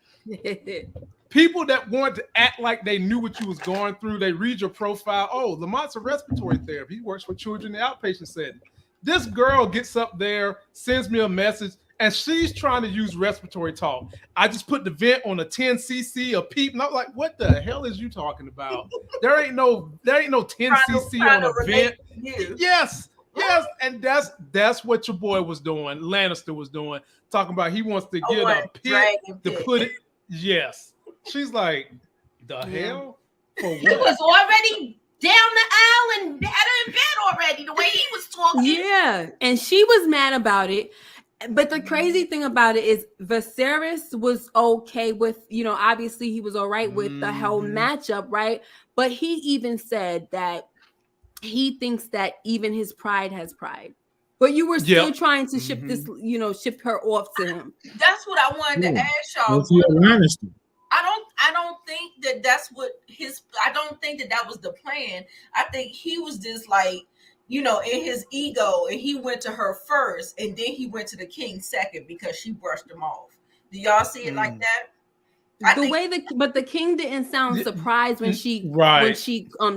people that wanted to act like they knew what you was going through, they read your profile. Oh, Lamont's a respiratory therapist. He works with children in the outpatient setting. This girl gets up there, sends me a message, and she's trying to use respiratory talk. I just put the vent on a 10 cc, a peep, and I'm like, what the hell is you talking about? There ain't no 10 cc on a vent. Yes, and that's what your boy was doing. Lannister was doing, talking about he wants to get a pit to put it. Yes, she's like, the hell? For what? He was already down the aisle and had her in bed already. The way he was talking. Yeah, and she was mad about it. But the crazy thing about it is Viserys was okay with, you know, obviously he was all right with the whole matchup, right? But he even said that he thinks that even his pride has pride. But you were still trying to ship this, you know, ship her off to him. That's what I wanted to ask y'all. Lannister. I don't think that that's what his. I don't think that that was the plan. I think he was just like, in his ego, and he went to her first, and then he went to the king second because she brushed him off. Do y'all see it like that? But the king didn't sound surprised when she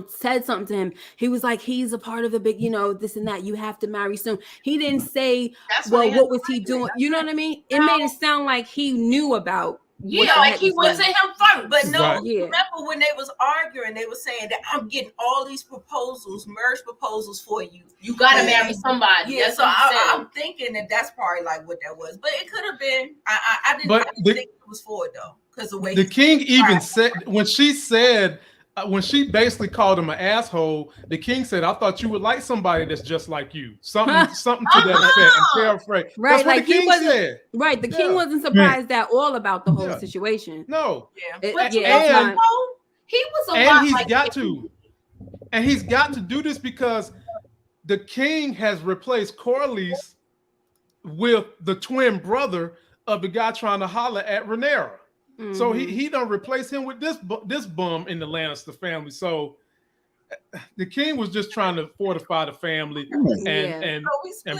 said something to him. He was like, he's a part of the big, this and that. You have to marry soon. He didn't say, what was he doing? You know what I mean? It made it sound like he knew about. Like he went to him first. But no, remember when they was arguing, they were saying that I'm getting all these marriage proposals for you. You gotta marry somebody. Yeah, so I'm thinking that that's probably like what that was. But it could have been. I didn't think it was for it though. Because the king even said when she basically called him an asshole, the king said, I thought you would like somebody that's just like you. Something to that effect. I'm paraphrasing. Right, that's what the king said. Right. The king wasn't surprised at all about the whole situation. No. He was a lot like and he's got to do this because the king has replaced Corlys with the twin brother of the guy trying to holler at Rhaenyra. Mm-hmm. So he done replace him with this bum in the Lannister family. So the king was just trying to fortify the family and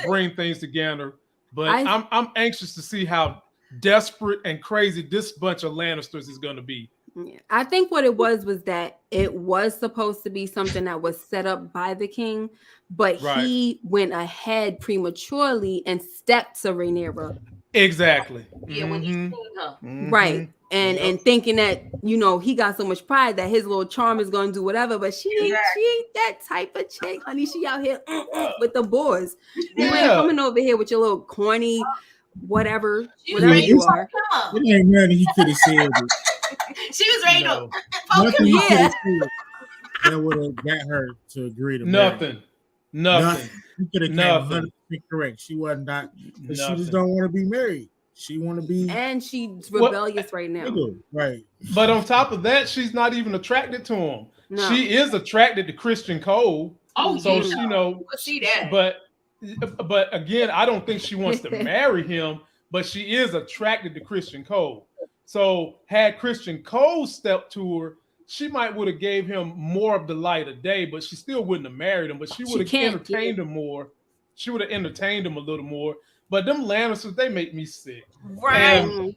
bring things together. But I'm anxious to see how desperate and crazy this bunch of Lannisters is going to be. Yeah. I think what it was that it was supposed to be something that was set up by the king, but he went ahead prematurely and stepped to Rhaenyra. Exactly. Yeah, when he seen her. Mm-hmm. Right. And thinking that, he got so much pride that his little charm is going to do whatever, but she ain't that type of chick, honey. She out here with the boys. You ain't coming over here with your little corny whatever you are. It ain't nothing he could have said. She was ready to poke him. That would have got her to agree to nothing. He could have came 100% correct. She wasn't that. She just don't want to be married. She want to be, and she's rebellious right now. Right. But on top of that, she's not even attracted to him. No. She is attracted to Christian Cole. Oh, so see that. But again, I don't think she wants to marry him. But she is attracted to Christian Cole. So had Christian Cole stepped to her, she might would have gave him more of the light of day. But she still wouldn't have married him. But she would have entertained him more. She would have entertained him a little more. But them Lannisters, they make me sick. Right.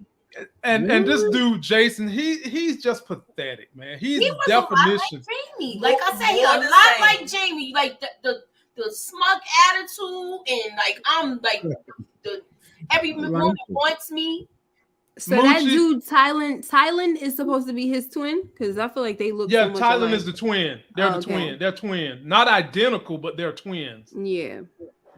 And this dude, Jason, he's just pathetic, man. He was definition. A lot like Jamie. Like I said, he a lot like Jamie. Like the smug attitude and like I'm like the every moment wants me. So Moochie, that dude, Tylen is supposed to be his twin? Because I feel like they look so much Tylen alike. Is the twin. They're the twin. They're twins. Not identical, but they're twins. Yeah.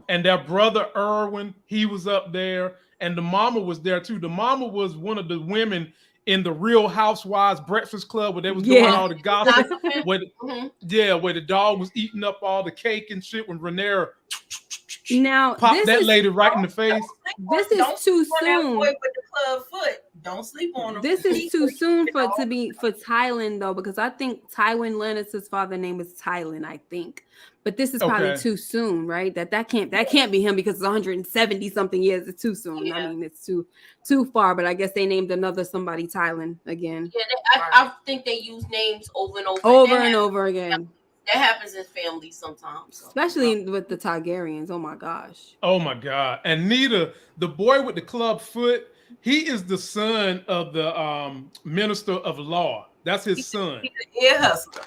And their brother Erwin, he was up there, and the mama was there too. The mama was one of the women in the Real Housewives Breakfast Club where they was doing all the gossip. where the dog was eating up all the cake and shit when Rhaenyra popped that lady right in the face. This is too soon. With the club foot. Don't sleep on him. This is too soon for Tylen though, because I think Tywin Lannister's father's name is Tylen, I think. But this is probably too soon, right? That can't be him because it's 170 something years. It's too soon. Yeah. I mean, it's too far. But I guess they named another somebody Tylen again. Yeah, I think they use names over and over again. That happens in families sometimes, especially with the Targaryens. Oh my gosh. Oh my God! And Nita, the boy with the club foot, he is the son of the minister of law. That's his son. He's an ear hustler.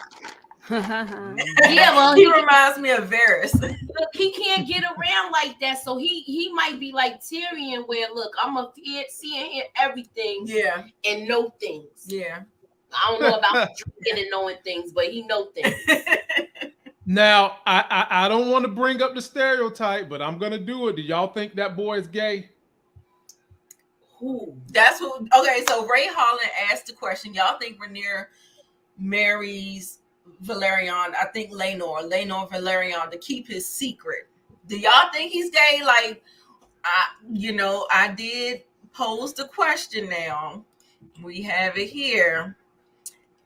Yeah, well, he reminds me of Varys. Look, he can't get around like that, so he might be like Tyrion, where look, I'm a see and hear everything, and know things. Yeah, I don't know about drinking and knowing things, but he know things. Now, I don't want to bring up the stereotype, but I'm gonna do it. Do y'all think that boy is gay? Who? That's who. Okay, so Ray Holland asked the question. Y'all think Rhaenyra marries Valerian? I think Laenor Valerian to keep his secret. Do y'all think he's gay? Like, I did pose the question. Now we have it here,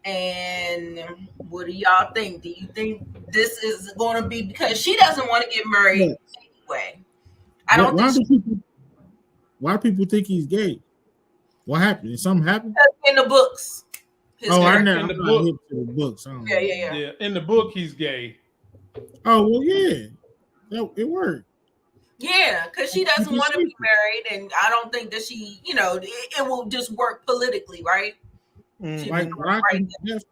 and what do y'all think? Do you think this is going to be because she doesn't want to get married anyway? I don't think. Why people think he's gay? What happened? Did something happen? In the books. His Oh, I character. never. In the I'm not book. hip to the books. I don't know. Yeah, in the book he's gay. Oh well, yeah, it worked. Yeah, because she doesn't want to be married, and I don't think that she, it will just work politically, right? Like Rock and Jeff.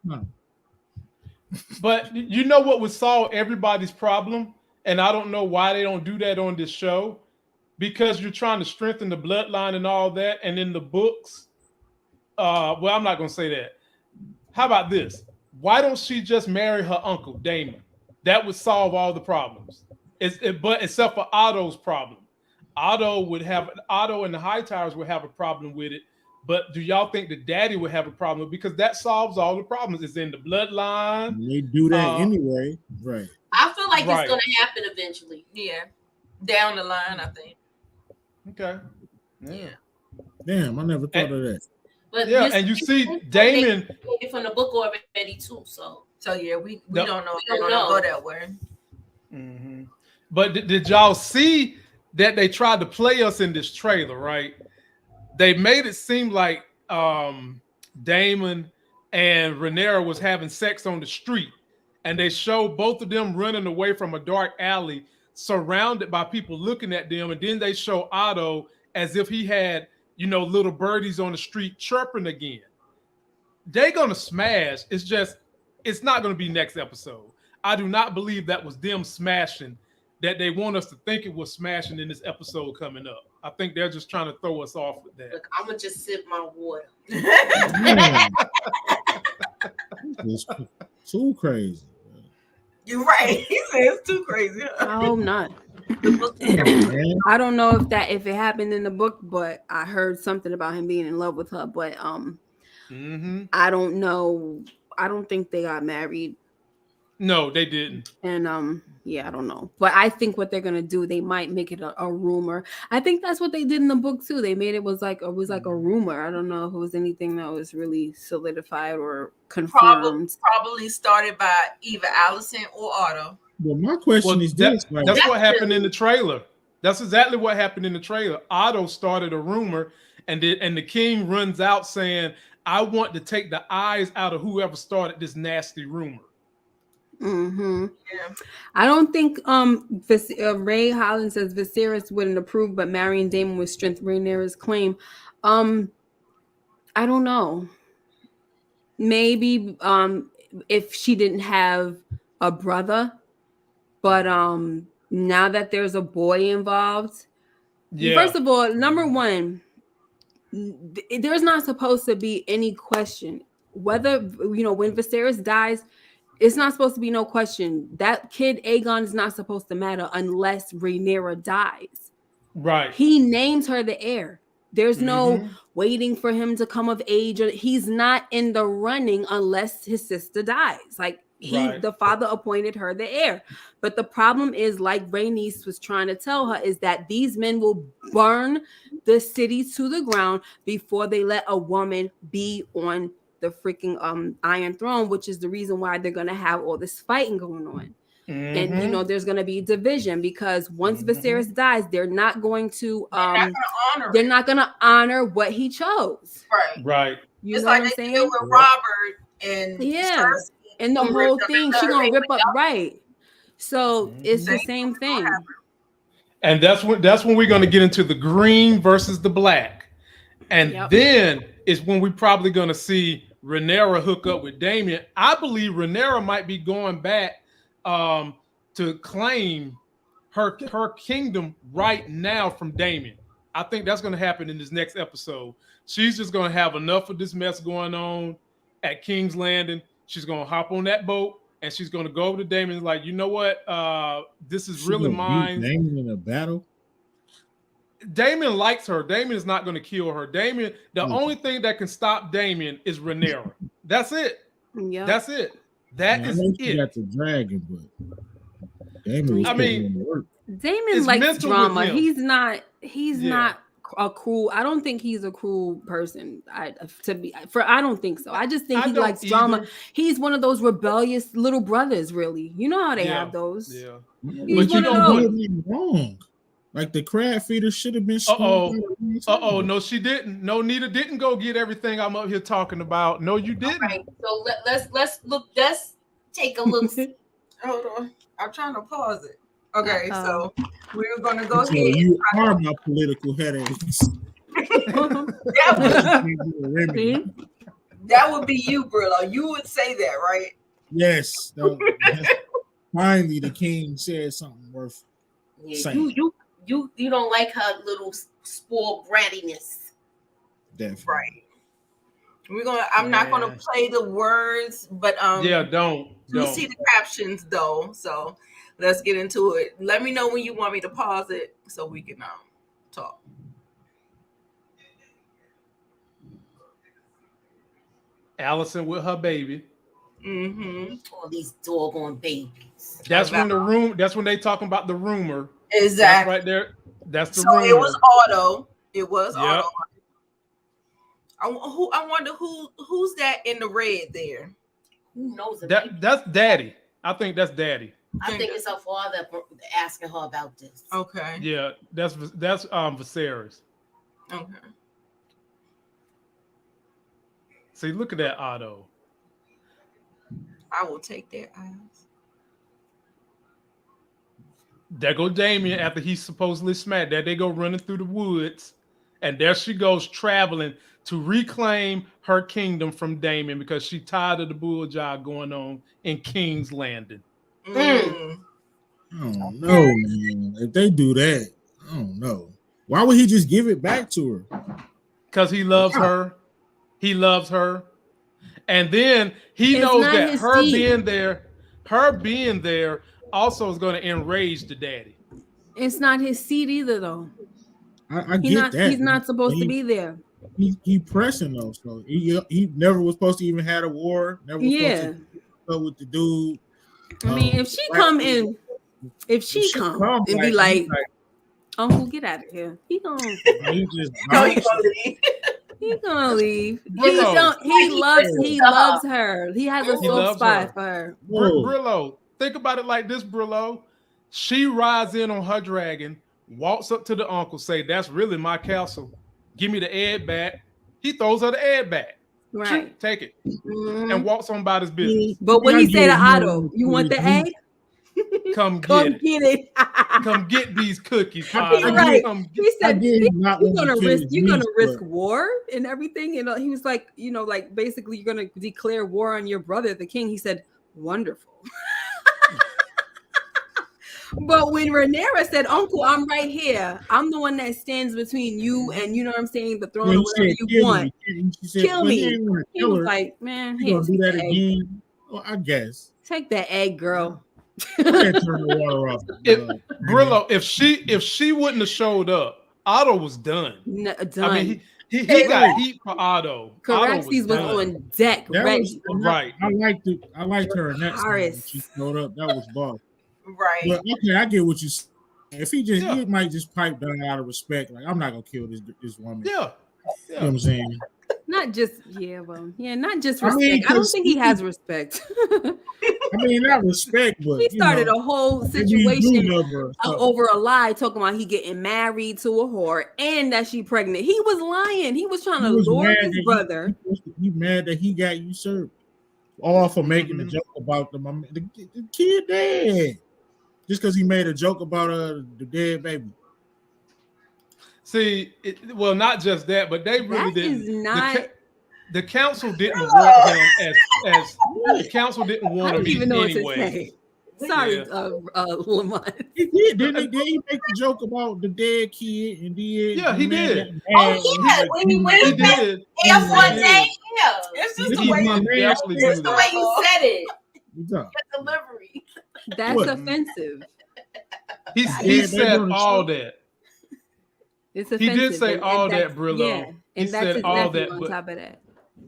But you know what would solve everybody's problem? And I don't know why they don't do that on this show. Because you're trying to strengthen the bloodline and all that. And in the books, well, I'm not going to say that. How about this? Why don't she just marry her uncle, Damon? That would solve all the problems. But except for Otto's problem. Otto and the Hightowers would have a problem with it. But do y'all think the daddy would have a problem? Because that solves all the problems. It's in the bloodline. They do that anyway, right? I feel like it's going to happen eventually. Yeah, down the line, I think. Okay. Yeah. Damn, I never thought of that. But yeah, and you see Damon from the book already too. So yeah, we don't know if they're gonna go that way. Mm-hmm. But did y'all see that they tried to play us in this trailer? Right? They made it seem like Damon and Rhaenyra was having sex on the street, and they showed both of them running away from a dark alley, surrounded by people looking at them, and then they show Otto as if he had, little birdies on the street chirping again. They're gonna smash. It's not gonna be next episode. I do not believe that was them smashing, that they want us to think it was smashing in this episode coming up. I think they're just trying to throw us off with that. Look, I'm gonna just sip my water. It's too crazy. You're right. He said it's too crazy. I hope not. I don't know if it happened in the book, but I heard something about him being in love with her. But I don't know. I don't think they got married. No, they didn't. And I don't know. But I think what they're gonna do, they might make it a rumor. I think that's what they did in the book too. They made it was like a rumor. I don't know if it was anything that was really solidified or confirmed. Probably started by either Allison or Otto. Well, my question is this: that's what happened in the trailer. That's exactly what happened in the trailer. Otto started a rumor, and the king runs out saying, "I want to take the eyes out of whoever started this nasty rumor." Mm-hmm. Yeah. I don't think Ray Holland says Viserys wouldn't approve, but marrying Daemon would strengthen Rhaenyra's claim. I don't know. Maybe if she didn't have a brother, but now that there's a boy involved, first of all, number one, there's not supposed to be any question whether when Viserys dies. It's not supposed to be no question. That kid Aegon is not supposed to matter unless Rhaenyra dies. Right. He names her the heir. There's no waiting for him to come of age. He's not in the running unless his sister dies. Like the father appointed her the heir. But the problem is, like Rhaenys was trying to tell her, is that these men will burn the city to the ground before they let a woman be on the freaking Iron Throne, which is the reason why they're gonna have all this fighting going on. And there's gonna be division because once Viserys dies, they're not going to they're not gonna honor what he chose. Right. You it's know like what I'm they saying? deal with Robert and Cersei, and the whole thing, she gonna rip up So it's the same thing. And that's when we're gonna get into the green versus the black. And then is when we're probably gonna see Rhaenyra hook up with Damien. I believe Rhaenyra might be going back to claim her kingdom right now from Damien. I think that's going to happen in this next episode. She's just going to have enough of this mess going on at King's Landing. She's going to hop on that boat and she's going to go over to Damien like, you know what? This is really mine. Damien in a battle? Damien likes her. Damien is not going to kill her. Damien, the only thing that can stop Damien is Rhaenyra. That's it. Yeah. That's it. That is it. Got the dragon, but Damien Damien likes drama. He's not a cruel. I don't think he's a cruel person. I don't think so. I just think he likes drama. He's one of those rebellious little brothers, really. You know how they have those. Yeah. But you don't do anything wrong. Like the crab feeder should have been. No, she didn't. No, Nita didn't go get everything I'm up here talking about. No, you didn't. All right, so let's look. Let's take a look. Hold on, I'm trying to pause it. Okay, so we were gonna go So ahead. you are my political headaches. That would be you, Brillo. You would say that, right? Yes. Finally, the king said something worth saying. You don't like her little spoiled brattiness. Definitely. Right. I'm not gonna play the words, but don't. See the captions though. So let's get into it. Let me know when you want me to pause it so we can talk. Allison with her baby. All these doggone babies. That's when they talking about the rumor. Exactly. That's right there. That's the rumor. It was Otto. It was Otto. I wonder who's that in the red there. Who knows? That's Daddy. I think that's Daddy. I think it's her father asking her about this. Okay. Yeah, that's Viserys. Okay. See, look at that Otto. I will take their eyes. There go Damien after he's supposedly smacked. There they go running through the woods, and there she goes traveling to reclaim her kingdom from Damien because she tired of the bull job going on in King's Landing. I don't know, man. If they do that, I don't know. Why would he just give it back to her? Because he loves her. He loves her. And then he knows that her being there also is going to enrage the daddy. It's not his seed either, though. I get that. He's not supposed to be there. He pressing though, so he never was supposed to even had a war. Never was supposed to go with the dude. I mean, if she come and be like, Uncle, get out of here. He gonna leave. He's gonna leave. He loves her. He has a soft spot for her. Brillo, think about it like this, Brillo. She rides in on her dragon, walks up to the uncle, say, "That's really my castle. Give me the egg back." He throws her the egg back. Right. Take it. And walks on about his business. But what he say to Otto, you want the egg? Come get it. Come get these cookies. Right. He said, "You're gonna risk war and everything." And he was like, like basically, you're gonna declare war on your brother, the king. He said, "Wonderful." But when Rhaenyra said, "Uncle, I'm right here. I'm the one that stands between you and the throne or whatever you want. Kill me." He was like, "Man, he gonna do that again." Well, I guess. Take that egg, girl. Turn the water off. Brillo, if she wouldn't have showed up, Otto was done. Done. I mean, he got heat for Otto. Caraxes was on deck, ready. Right. I liked her in that when she showed up. That was boss. Right. But okay, I get what you said. If he might just pipe down out of respect, like I'm not gonna kill this woman. Yeah. You know what I'm saying? Not just not just respect. I don't think he has respect. I mean, not respect, but he started a whole situation over a lie, talking about he getting married to a whore and that she pregnant. He was lying. He was trying to lure his brother. He mad that he got usurped, all for making a joke about the kid dead, just because he made a joke about the dead baby. See, not just that, but they really didn't. The council didn't want him as the council didn't want him even know anyway. What to say. Sorry, Lamont. He did, didn't he make the joke about the dead kid and did? Yeah, he did. When he did. Air one day, it's just the way you said it. The delivery. That's offensive. He said all that. It's offensive. He did say all that, Brillo. Yeah, and he that's said all that on top of that.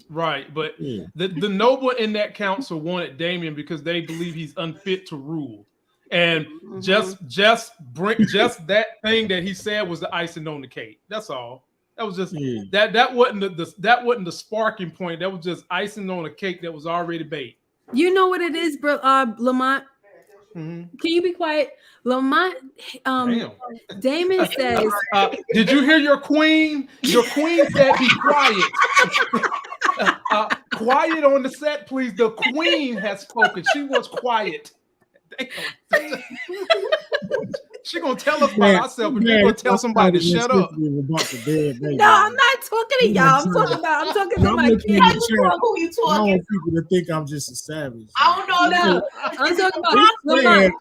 Right, but the noble in that council wanted Damien because they believe he's unfit to rule, and just that thing that he said was the icing on the cake. That's all. That was just that wasn't the sparking point. That was just icing on a cake that was already baked. You know what it is, bro, Lamont? Mhm. Can you be quiet? Lamont, Damn. Damon says, Did you hear your queen? Your queen said be quiet. Quiet on the set, please. The queen has spoken. She was quiet. Damn. She gonna tell us about ourselves, but you're gonna tell somebody to shut up. About the dead baby. no, I'm not talking to y'all. I'm talking to my kids. Who you I don't talking? want people to think I'm just a savage. I don't know. No, I'm talking about Lamont,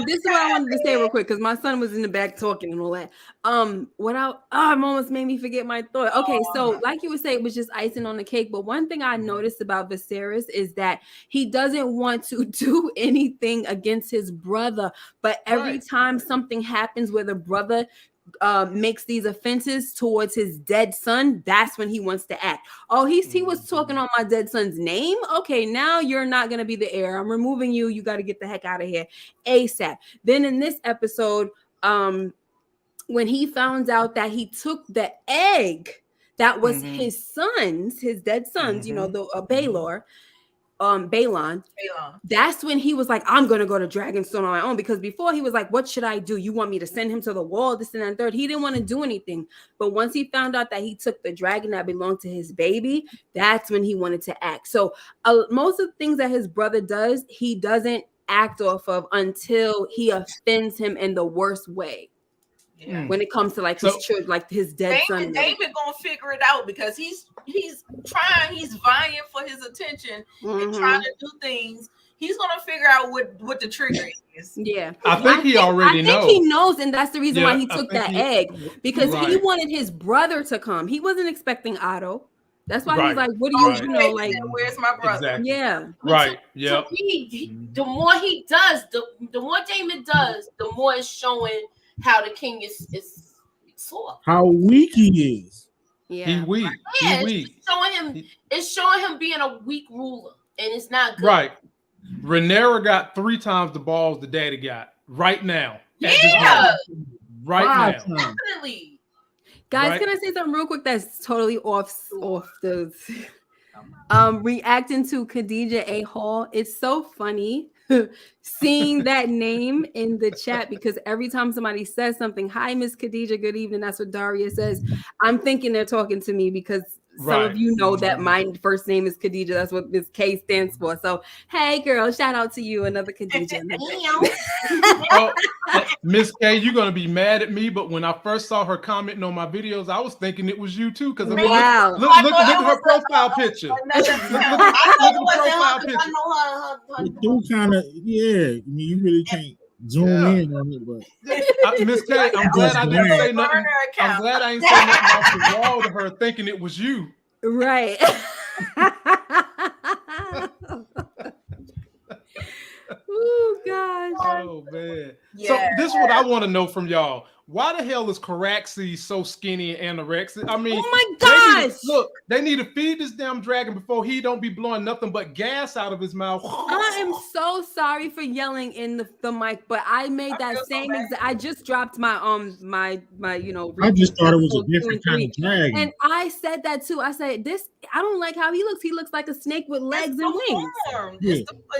this is what I wanted to say real quick because my son was in the back talking and all that. I'm almost made me forget my thought. Okay, so like you would say, it was just icing on the cake. But one thing I noticed about Viserys is that he doesn't want to do anything against his brother. But every time something happens where the brother makes these offenses towards his dead son, that's when he wants to act. Oh, he was talking on my dead son's name. Okay, now you're not gonna be the heir. I'm removing you. You got to get the heck out of here ASAP. Then in this episode, when he found out that he took the egg that was his son's, his dead sons, you know, the Balon. That's when he was like, I'm gonna go to Dragonstone on my own, because before he was like, what should I do? You want me to send him to the wall, this and that and third. He didn't want to do anything. But once he found out that he took the dragon that belonged to his baby, that's when he wanted to act. So most of the things that his brother does, he doesn't act off of until he offends him in the worst way. Yeah. When it comes to like his children, like his dead son. David gonna figure it out because he's trying, he's vying for his attention and trying to do things. He's gonna figure out what the trigger is. Yeah, I think he already knows. I think he knows, and that's the reason why he took that egg, because he wanted his brother to come. He wasn't expecting Otto. That's why he's like, "What do you know? Like, where's my brother?" Exactly. Yeah, right. Yeah. The more he does, the more Damon does, the more it's showing how the king is sore. How weak he is. Yeah, He weak. Yeah, He weak. It's showing him being a weak ruler, and it's not good. Right. Rhaenyra got 3 times the balls the daddy got right now. Yeah. Right now. Definitely. Guys, can I say something real quick that's totally off the reacting to Khadijah A. Hall? It's so funny seeing that name in the chat, because every time somebody says something, hi Miss Khadijah, good evening, that's what Daria says, I'm thinking they're talking to me, because some of you know that my first name is Khadijah. That's what this K stands for. So, hey, girl, shout out to you, another Khadijah. Well, Miss K, you're going to be mad at me, but when I first saw her commenting on my videos, I was thinking it was you too. Because wow. Look at her profile picture. Look at the profile picture. It do kind of, I mean, you really can't zoom in on it, but Miss K, I'm glad I didn't say nothing. I'm glad I ain't say nothing off the wall to her thinking it was you. Right. Oh gosh. Oh man. Yeah. So this is what I want to know from y'all. Why the hell is Caraxes so skinny and anorexic? I mean, oh my gosh! They need to feed this damn dragon before he don't be blowing nothing but gas out of his mouth. I am so sorry for yelling in the mic, but I made that same exact. I just dropped my my I just thought it was a different kind of dragon, and I said that too. I said this. I don't like how he looks. He looks like a snake with legs and wings. Yeah.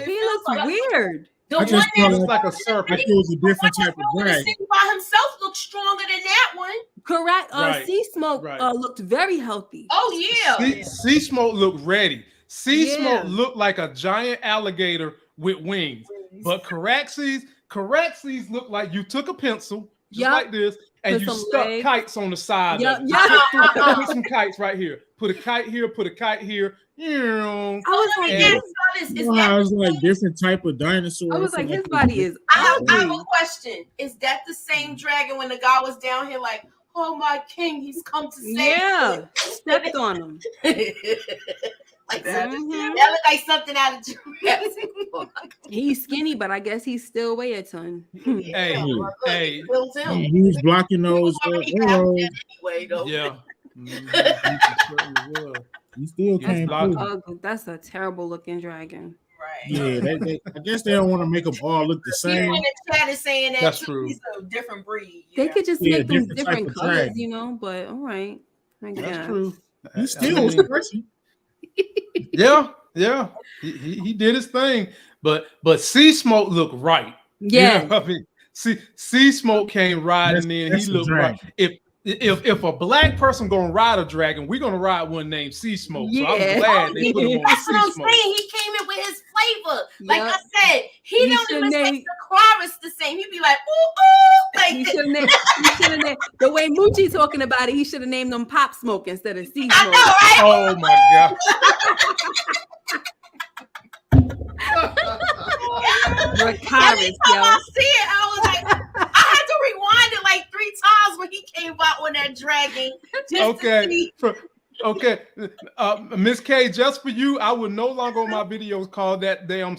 He looks weird. The I one just that felt like a serpent. It was a different type of dragon. by himself looks stronger than that one. Correct. Right. Sea Smoke looked very healthy. Oh yeah. Sea Smoke looked ready. Sea Smoke looked like a giant alligator with wings. But Caraxes looked like you took a pencil just like this and you stuck kites on the side. Yep. Put some kites right here. Put a kite here. Put a kite here. I was like, I was like different type of dinosaur. I was like, his body is. I have a question. Is that the same dragon when the guy was down here like, oh my king, he's come to save me? Stepped on him. Like that looked like something out of Jurassic Park. He's skinny, but I guess he's still weigh a ton. Hey. He was blocking those. Anyway, though. Yeah. He still came through. That's a terrible looking dragon. Right. Yeah, I guess they don't want to make them all look the same. People in the chat is saying that that's true. He's a different breed. They could just make them different colors, dragon. but all right. That's true. He still was crazy. Yeah. He did his thing. but Sea Smoke looked right. Yeah. You know what I mean? Sea Smoke came riding in. He That's a looked right. dragon. If a black person gonna ride a dragon, we're gonna ride one named Sea Smoke. So I'm Yeah. glad they put him on That's what Sea I'm Smoke. saying. He came in with his flavor. Like Yup. I said, he He don't should even name- make the chorus the same. He'd be like, ooh, ooh. He Like, should have named the way Moochie talking about it. He should have named them Pop Smoke instead of Sea I Smoke. know, right? Oh my god. Dracarys, Every time yo. I see it, I was like, I had to rewind it like 3 times when he came out on that dragon. Just to Okay. see. Okay. Miss K, just for you, I will no longer on my videos call that damn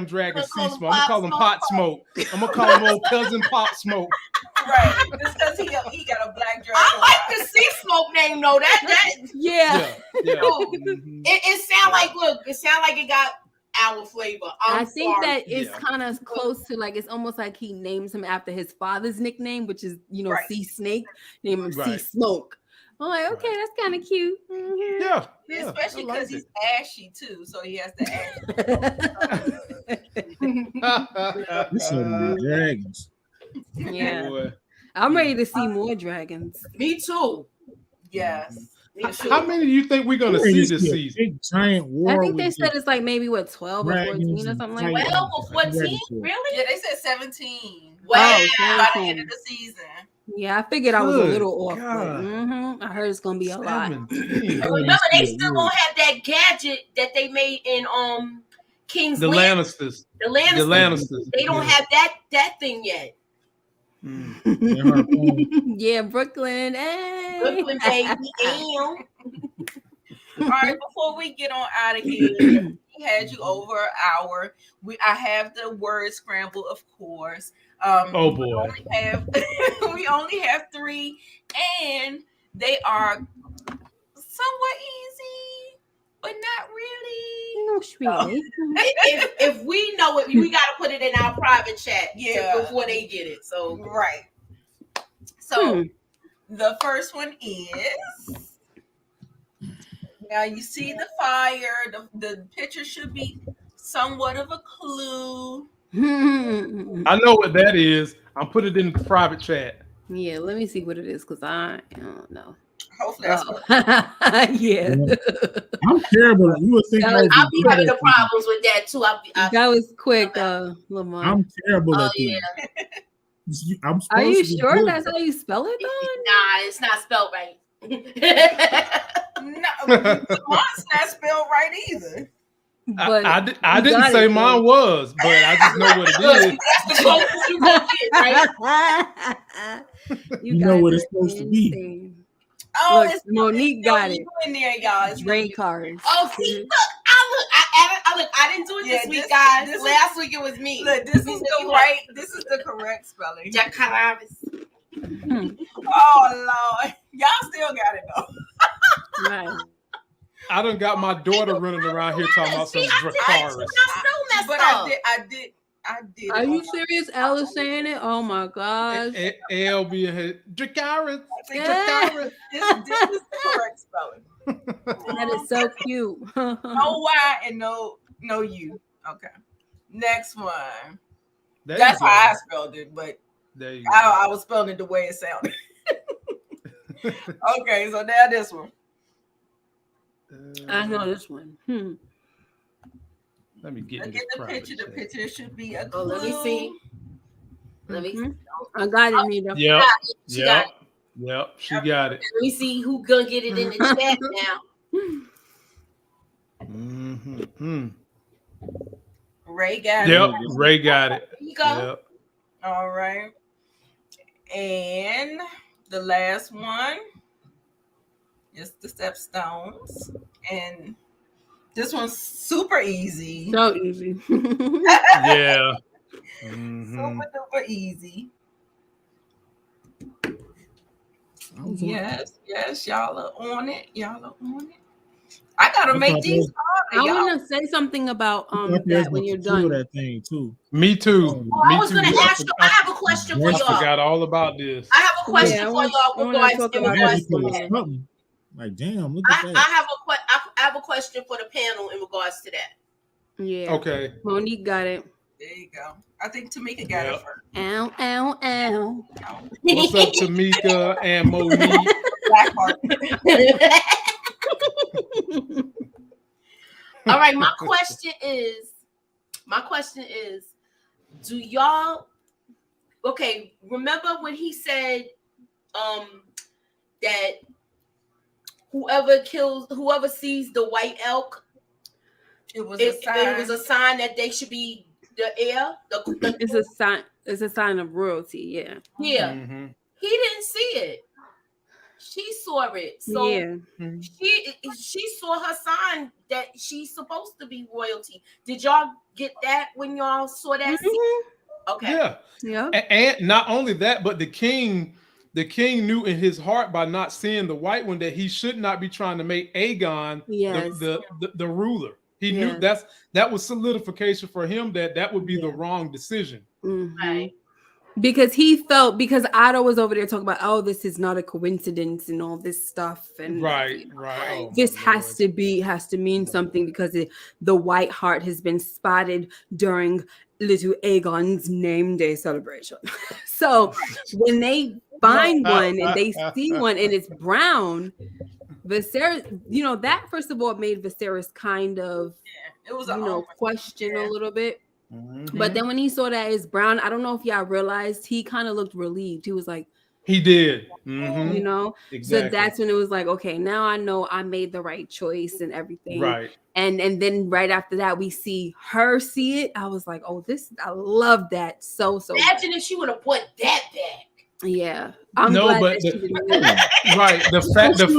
dragon Sea Call him Smoke. I'm gonna call him Pop Pot Smoke. I'm gonna call him old cousin Pop Smoke. Right. Just because he got a black dragon. I like the sea smoke name though. That Yeah. Yeah. Mhm. it sound like, look, it sound like it got our flavor. I think sorry. that it's Yeah. kind of close to like, it's almost like he names him after his father's nickname, which is, Right. Sea Snake. Name him Sea Right. Smoke. I'm like, okay, Right. that's kind of cute. Mhm. Yeah. Especially I like because he's ashy too, so he has to ash. This is the dragons. Yeah. Boy. I'm ready to see more dragons. Me too. Yes. Me too. How many do you think we're gonna see this A season? big giant war. I think they with said it's like maybe what 12 or 14 dragons or and something like that. 12 or 14? Yeah, Really? they said 17. Wow. By the end of the season. Yeah, I figured I was a Good little off, but God. I heard it's gonna be a lot. 17. And remember, they still gonna have that gadget that they made in King's The Landing. Lannisters. The Lannisters. The Lannisters. They don't Yeah. have that thing yet. Yeah, Brooklyn. Hey. Brooklyn, baby. Damn. All right, before we get on out of here, we had you over an hour. I have the word scramble, of course. Oh boy. We only have 3, and they are somewhat easy, but not really. No, really. If we know it, we gotta put it in our private chat before they get it. So Right. So the first one is, now you see the fire. The picture should be somewhat of a clue. I know what that is. I'll put it in the private chat. Yeah, let me see what it is because I don't know. Hopefully that's what Yeah. I'm terrible. You would think I'll I'll be having the problems with that too. That was quick, Lamar. I'm terrible at yeah. these. I'm Are you supposed to be sure good. that's how you spell it, though? Nah, it's not spelled right. no, mine's not spelled right either. But I you didn't got say it, mine was, but I just know what it is. That's the closest you gonna get, right? You know guys what it's are supposed to be. insane. Oh, Look, Monique got it. in there, y'all. It's Dre cars. Oh, see, look, I didn't do it this week, this- guys. this is- Last week it was me. Look, this is the right. This is the correct spelling. Jacarabis. Oh Lord, y'all still got it though. Right. I done got my daughter running around here talking about some See, I Dracarys. still messed But up. I did. Are you serious? Alice saying it? Oh my gosh. L being here. Dracarys. Yeah. Dracarys. This is the correct spelling. That is so cute. No Y and no U. Okay. Next one. There you That's go. how I spelled it, but There you go. I was spelling it the way it sounded. Okay, so now this one. I know this one. Let me get Look in this at the private picture. The chat. picture should be a clue. Oh, let me see. Let me I got it, Nita. Yep. She got Yep. Yep. She got it. Let me see who gonna get it in the chat now. Mm-hmm. Ray got Yep. it. Ray got it. Here you go. Yep. All right. And the last one is the stepstones. And this one's super easy. So easy. Yeah. Mhm. Super duper easy. Yes, y'all are on it. I gotta make these I harder, y'all. want to say something about There's that when no you're clue of done. that thing too. Me too. Oh, I Me was too. gonna ask you. I have a question for I y'all. forgot all about this. I have a question Yeah, I for want- y'all. I wanna Regards talk in about regards this to one. that. Something. Like damn, look I at that. have a question for the panel in regards to that. Yeah. Okay. Monique got it. There you go. I think Tamika got it Yep. first. Ow, ow, ow. What's up, Tamika and Monique? Black heart. All right, my question is, do y'all remember when he said that whoever sees the white elk, It was a sign. it was a sign that they should be the heir. It's a sign. It's a sign of royalty. Yeah. Yeah. Mm-hmm. He didn't see it. She saw it. So Yeah. she saw her sign that she's supposed to be royalty. Did y'all get that when y'all saw that scene? Okay. Yeah. Yeah. And not only that, but the king knew in his heart by not seeing the white one that he should not be trying to make Aegon Yes. the ruler. He knew Yes. that was solidification for him that would be the wrong decision. Right. Because Otto was over there talking about, oh, this is not a coincidence and all this stuff, and Right. Oh, this my has Lord. to mean something because the white hart has been spotted during little Aegon's name day celebration. So when they find one and they see one and it's brown, Viserys, that first of all made Viserys kind of It was question a little bit. Mm-hmm. But then when he saw that it's brown, I don't know if y'all realized, he kind of looked relieved. He was like, he did. Mm-hmm. Exactly. So Exactly. that's when it was like, okay, now I know I made the right choice and everything. Right. And then right after that, we see her see it. I was like, oh, I love that so Imagine if she would have put that back. Yeah. I'm glad that she didn't do that. Right. The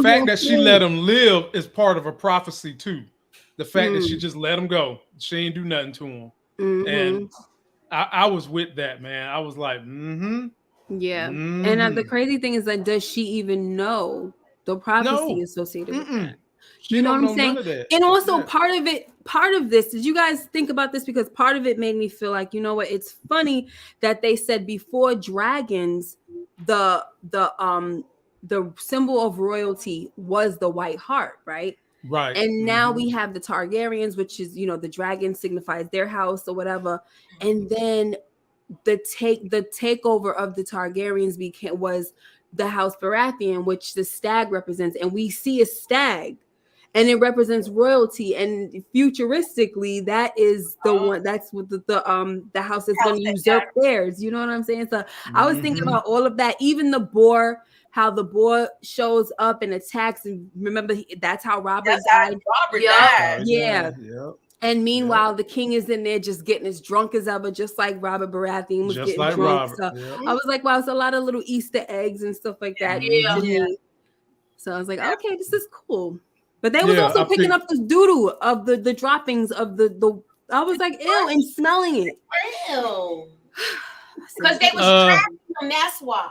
fact that she let him live is part of a prophecy too. The fact that she just let him go. She ain't do nothing to him. And I was with that, man. I was like, yeah. And the crazy thing is that, does she even know the prophecy associated with that? You know what I'm saying? None of that. And also part of this, did you guys think about this? Because part of it made me feel like, you know what? It's funny that they said before dragons, the symbol of royalty was the white hart, right? Right. And now we have the Targaryens, which is, the dragon signifies their house or whatever. And then the takeover of the Targaryens was the House Baratheon, which the stag represents. And we see a stag and it represents royalty. And futuristically, that is the one, that's what the house is going to usurp theirs. You know what I'm saying? So I was thinking about all of that, even the boar. How the boar shows up and attacks, and remember that's how Robert died. Yeah. Yep. And meanwhile, the king is in there just getting as drunk as ever, just like Robert Baratheon was getting drunk. So I was like, wow, it's a lot of little Easter eggs and stuff like that. Yeah. So I was like, okay, this is cool. But they was also picking up the doodle of the droppings of the. I was like, ew, and smelling it. Ew. Because they was trapping them. That's why.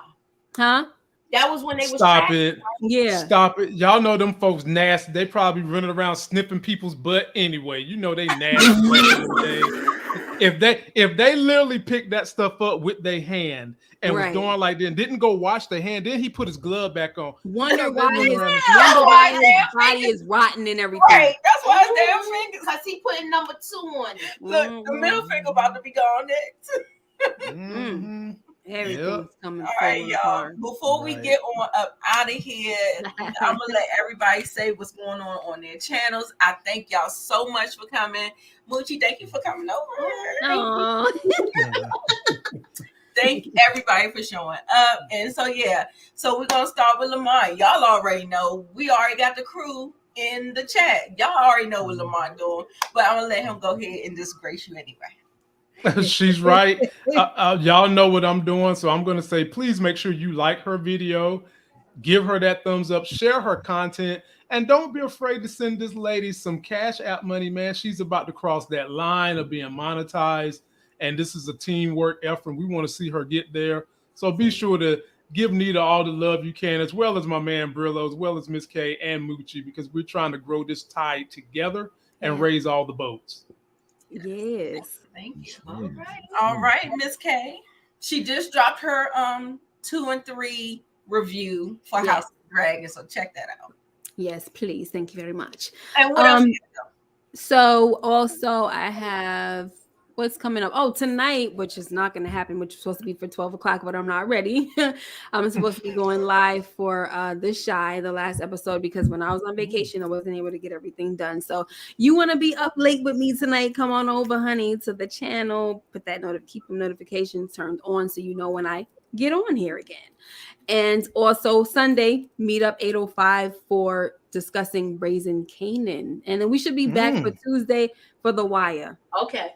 Huh? That was when they was Stop it. Yeah. Stop it. Y'all know them folks nasty. They probably running around sniffing people's butt anyway. You know they nasty. If they literally picked that stuff up with their hand and was doing like that, didn't go wash their hand, then he put his glove back on. Wonder why his body is rotten and everything. Right. That's why his damn fingers. Because he putting number 2 on it. Look, the middle finger about to be gone next. Everything's coming. All right, y'all. Before we get on up out of here, I'm gonna let everybody say what's going on their channels. I thank y'all so much for coming. Moochie, thank you for coming over. Thank everybody for showing up. And so we're gonna start with Lamar. Y'all already know we already got the crew in the chat. Y'all already know what Lamar doing, but I'm gonna let him go ahead and disgrace you anyway. She's right. Y'all know what I'm doing, so I'm going to say, please make sure you like her video, give her that thumbs up, share her content, and don't be afraid to send this lady some Cash App money, man. She's about to cross that line of being monetized, and this is a teamwork effort. We want to see her get there, so be sure to give Nita all the love you can, as well as my man Brillo, as well as Miss K and Moochie, because we're trying to grow this tide together and raise all the boats. Yes. Thank you. All right, Miss K. She just dropped her 2 and 3 review for House of Dragon, so check that out. Yes, please. Thank you very much. And what else? So also I have what's coming up. Oh, tonight, which is not going to happen, which is supposed to be for 12 o'clock, but I'm not ready. I'm supposed to be going live for The Shy, the last episode, because when I was on vacation, I wasn't able to get everything done. So you want to be up late with me tonight? Come on over, honey, to the channel. Put that keep the notifications turned on so you know when I get on here again. And also Sunday, meet up 8:05 for discussing Raising Canaan. And then we should be back for Tuesday for The Wire. Okay.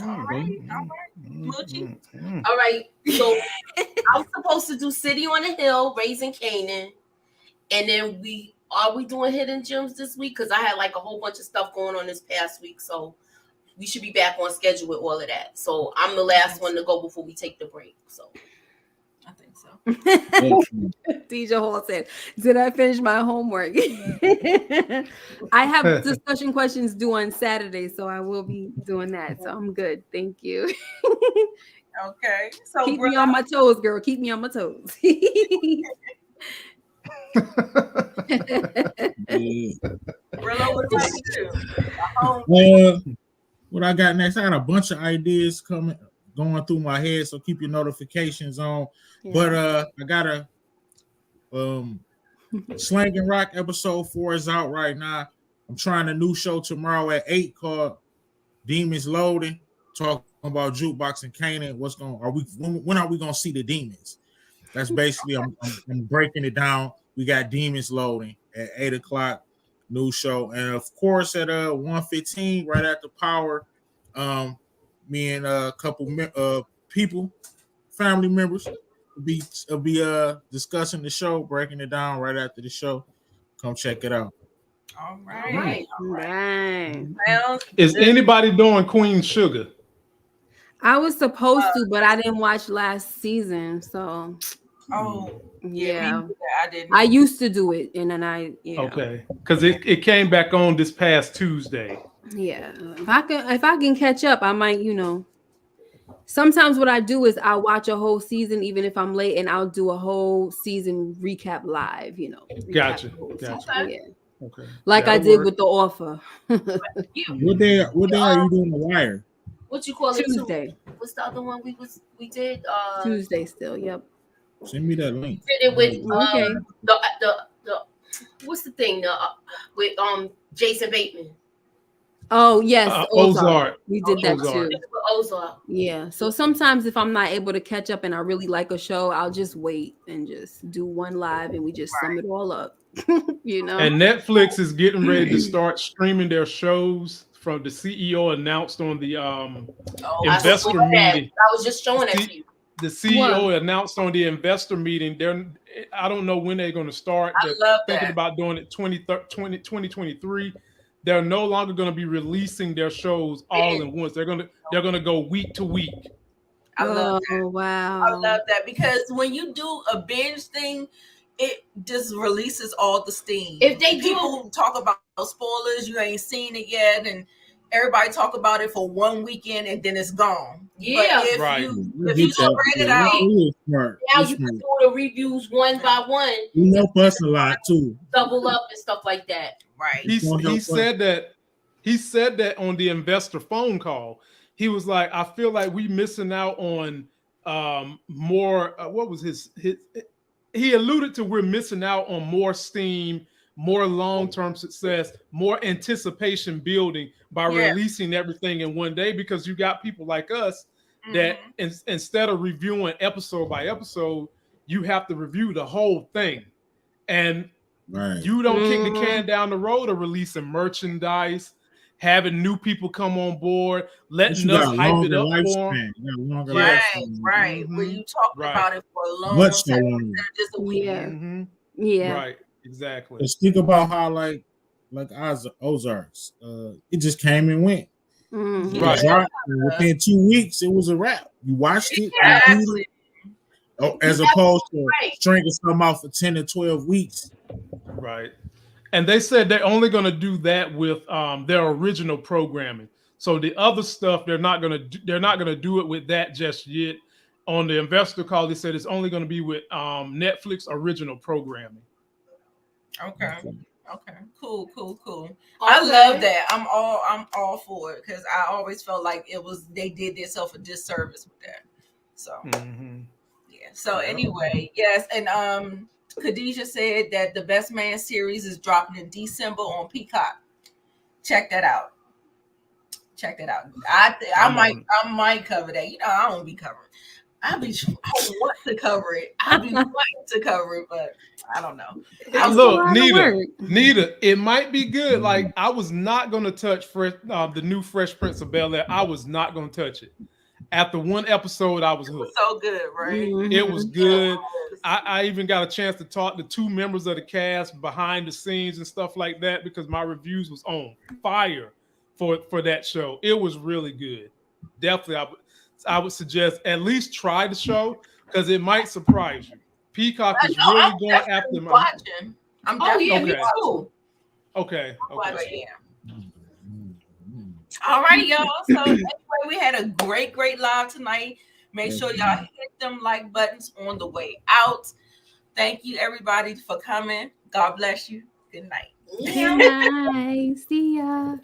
All right. Moochie. All right. So I was supposed to do City on the Hill, Raising Canaan. And then are we doing Hidden Gems this week? Because I had like a whole bunch of stuff going on this past week. So we should be back on schedule with all of that. So I'm the last one to go before we take the break. So I think so. DJ Hall said, "Did I finish my homework?" I have discussion questions due on Saturday, so I will be doing that. So I'm good. Thank you. Okay. So Keep me on my toes, girl. Keep me on my toes. Brillo, what do you do? What I got next? I got a bunch of ideas going through my head, so keep your notifications on. Yeah. But I got a Slang and Rock episode 4 is out right now. I'm trying a new show tomorrow at 8 called Demons Loading, talking about Jukebox and Canaan. When are we gonna see the demons? That's basically I'm breaking it down. We got Demons Loading at 8 o'clock, new show, and of course at 1:15 right after Power. Me and a couple people, family members, will be discussing the show, breaking it down right after the show. Come check it out. All right. Is anybody doing Queen Sugar? I was supposed to, but I didn't watch last season, so. Oh yeah, I didn't. I used to do it, and then okay, because it came back on this past Tuesday. Yeah, if I can catch up, I might, Sometimes what I do is I'll watch a whole season, even if I'm late, and I'll do a whole season recap live. Gotcha. Yeah. Okay. Like I did with The Offer. What day are you doing The Wire? What you call it? Tuesday. What's the other one we did? Tuesday still. Yep. Send me that link. We did it with the what's the thing? With Jason Bateman. Oh yes, Ozark. We did that too. Ozark. Yeah. So sometimes if I'm not able to catch up and I really like a show, I'll just wait and just do one live and we just sum it all up. And Netflix is getting ready to start streaming their shows. From the CEO announced on the investor meeting. I was just showing it to you. The CEO announced on the investor meeting. I don't know when they're going to start. They're thinking about doing it 2023. They're no longer going to be releasing their shows all in once. They're going to go week to week. I love that. Wow. I love that because when you do a binge thing, it just releases all the steam. If people talk about spoilers, you ain't seen it yet, and everybody talk about it for one weekend and then it's gone. Yeah, but if you spread it out, now you can do the reviews one by one. You help us a lot too. Double up and stuff like that. Right. He said that on the investor phone call. He was like, I feel like we missing out on more. What was his? He alluded to we're missing out on more steam, more long-term success, more anticipation building by releasing everything in one day, because you got people like us that instead of reviewing episode by episode, you have to review the whole thing. And you don't kick the can down the road of releasing merchandise, having new people come on board, letting us hype it up for them. Right. When you talk about it for a long time, just a week. Yeah. Right. Exactly. Let's think about how like Ozarks, it just came and went. Right. Within 2 weeks, it was a wrap. You watched it. As opposed to stringing something out for 10 to 12 weeks. Right. And they said they're only going to do that with their original programming. So the other stuff, they're not going to do it with that just yet. On the investor call, they said it's only going to be with Netflix original programming. Okay. Okay. Cool. I love that. I'm all for it because I always felt like they did themselves a disservice with that. So yeah. So anyway, yes, and Khadijah said that the Best Man series is dropping in December on Peacock. Check that out. I might cover that. You know, I won't be covering. I want to cover it. I'll be wanting to cover it, but I don't know. Look, Nita, it might be good. Like I was not gonna touch the new Fresh Prince of Bel-Air. I was not gonna touch it. After one episode, I was hooked. So good, right? It was good. I even got a chance to talk to 2 members of the cast behind the scenes and stuff like that because my reviews was on fire for that show. It was really good. Definitely, I would suggest at least try the show because it might surprise you. Peacock is really going after my. Watching. I'm definitely me too. Okay. All right, y'all. So anyway, we had a great live tonight. Make sure y'all hit them like buttons on the way out. Thank you, everybody, for coming. God bless you. Good night. Good night. See ya.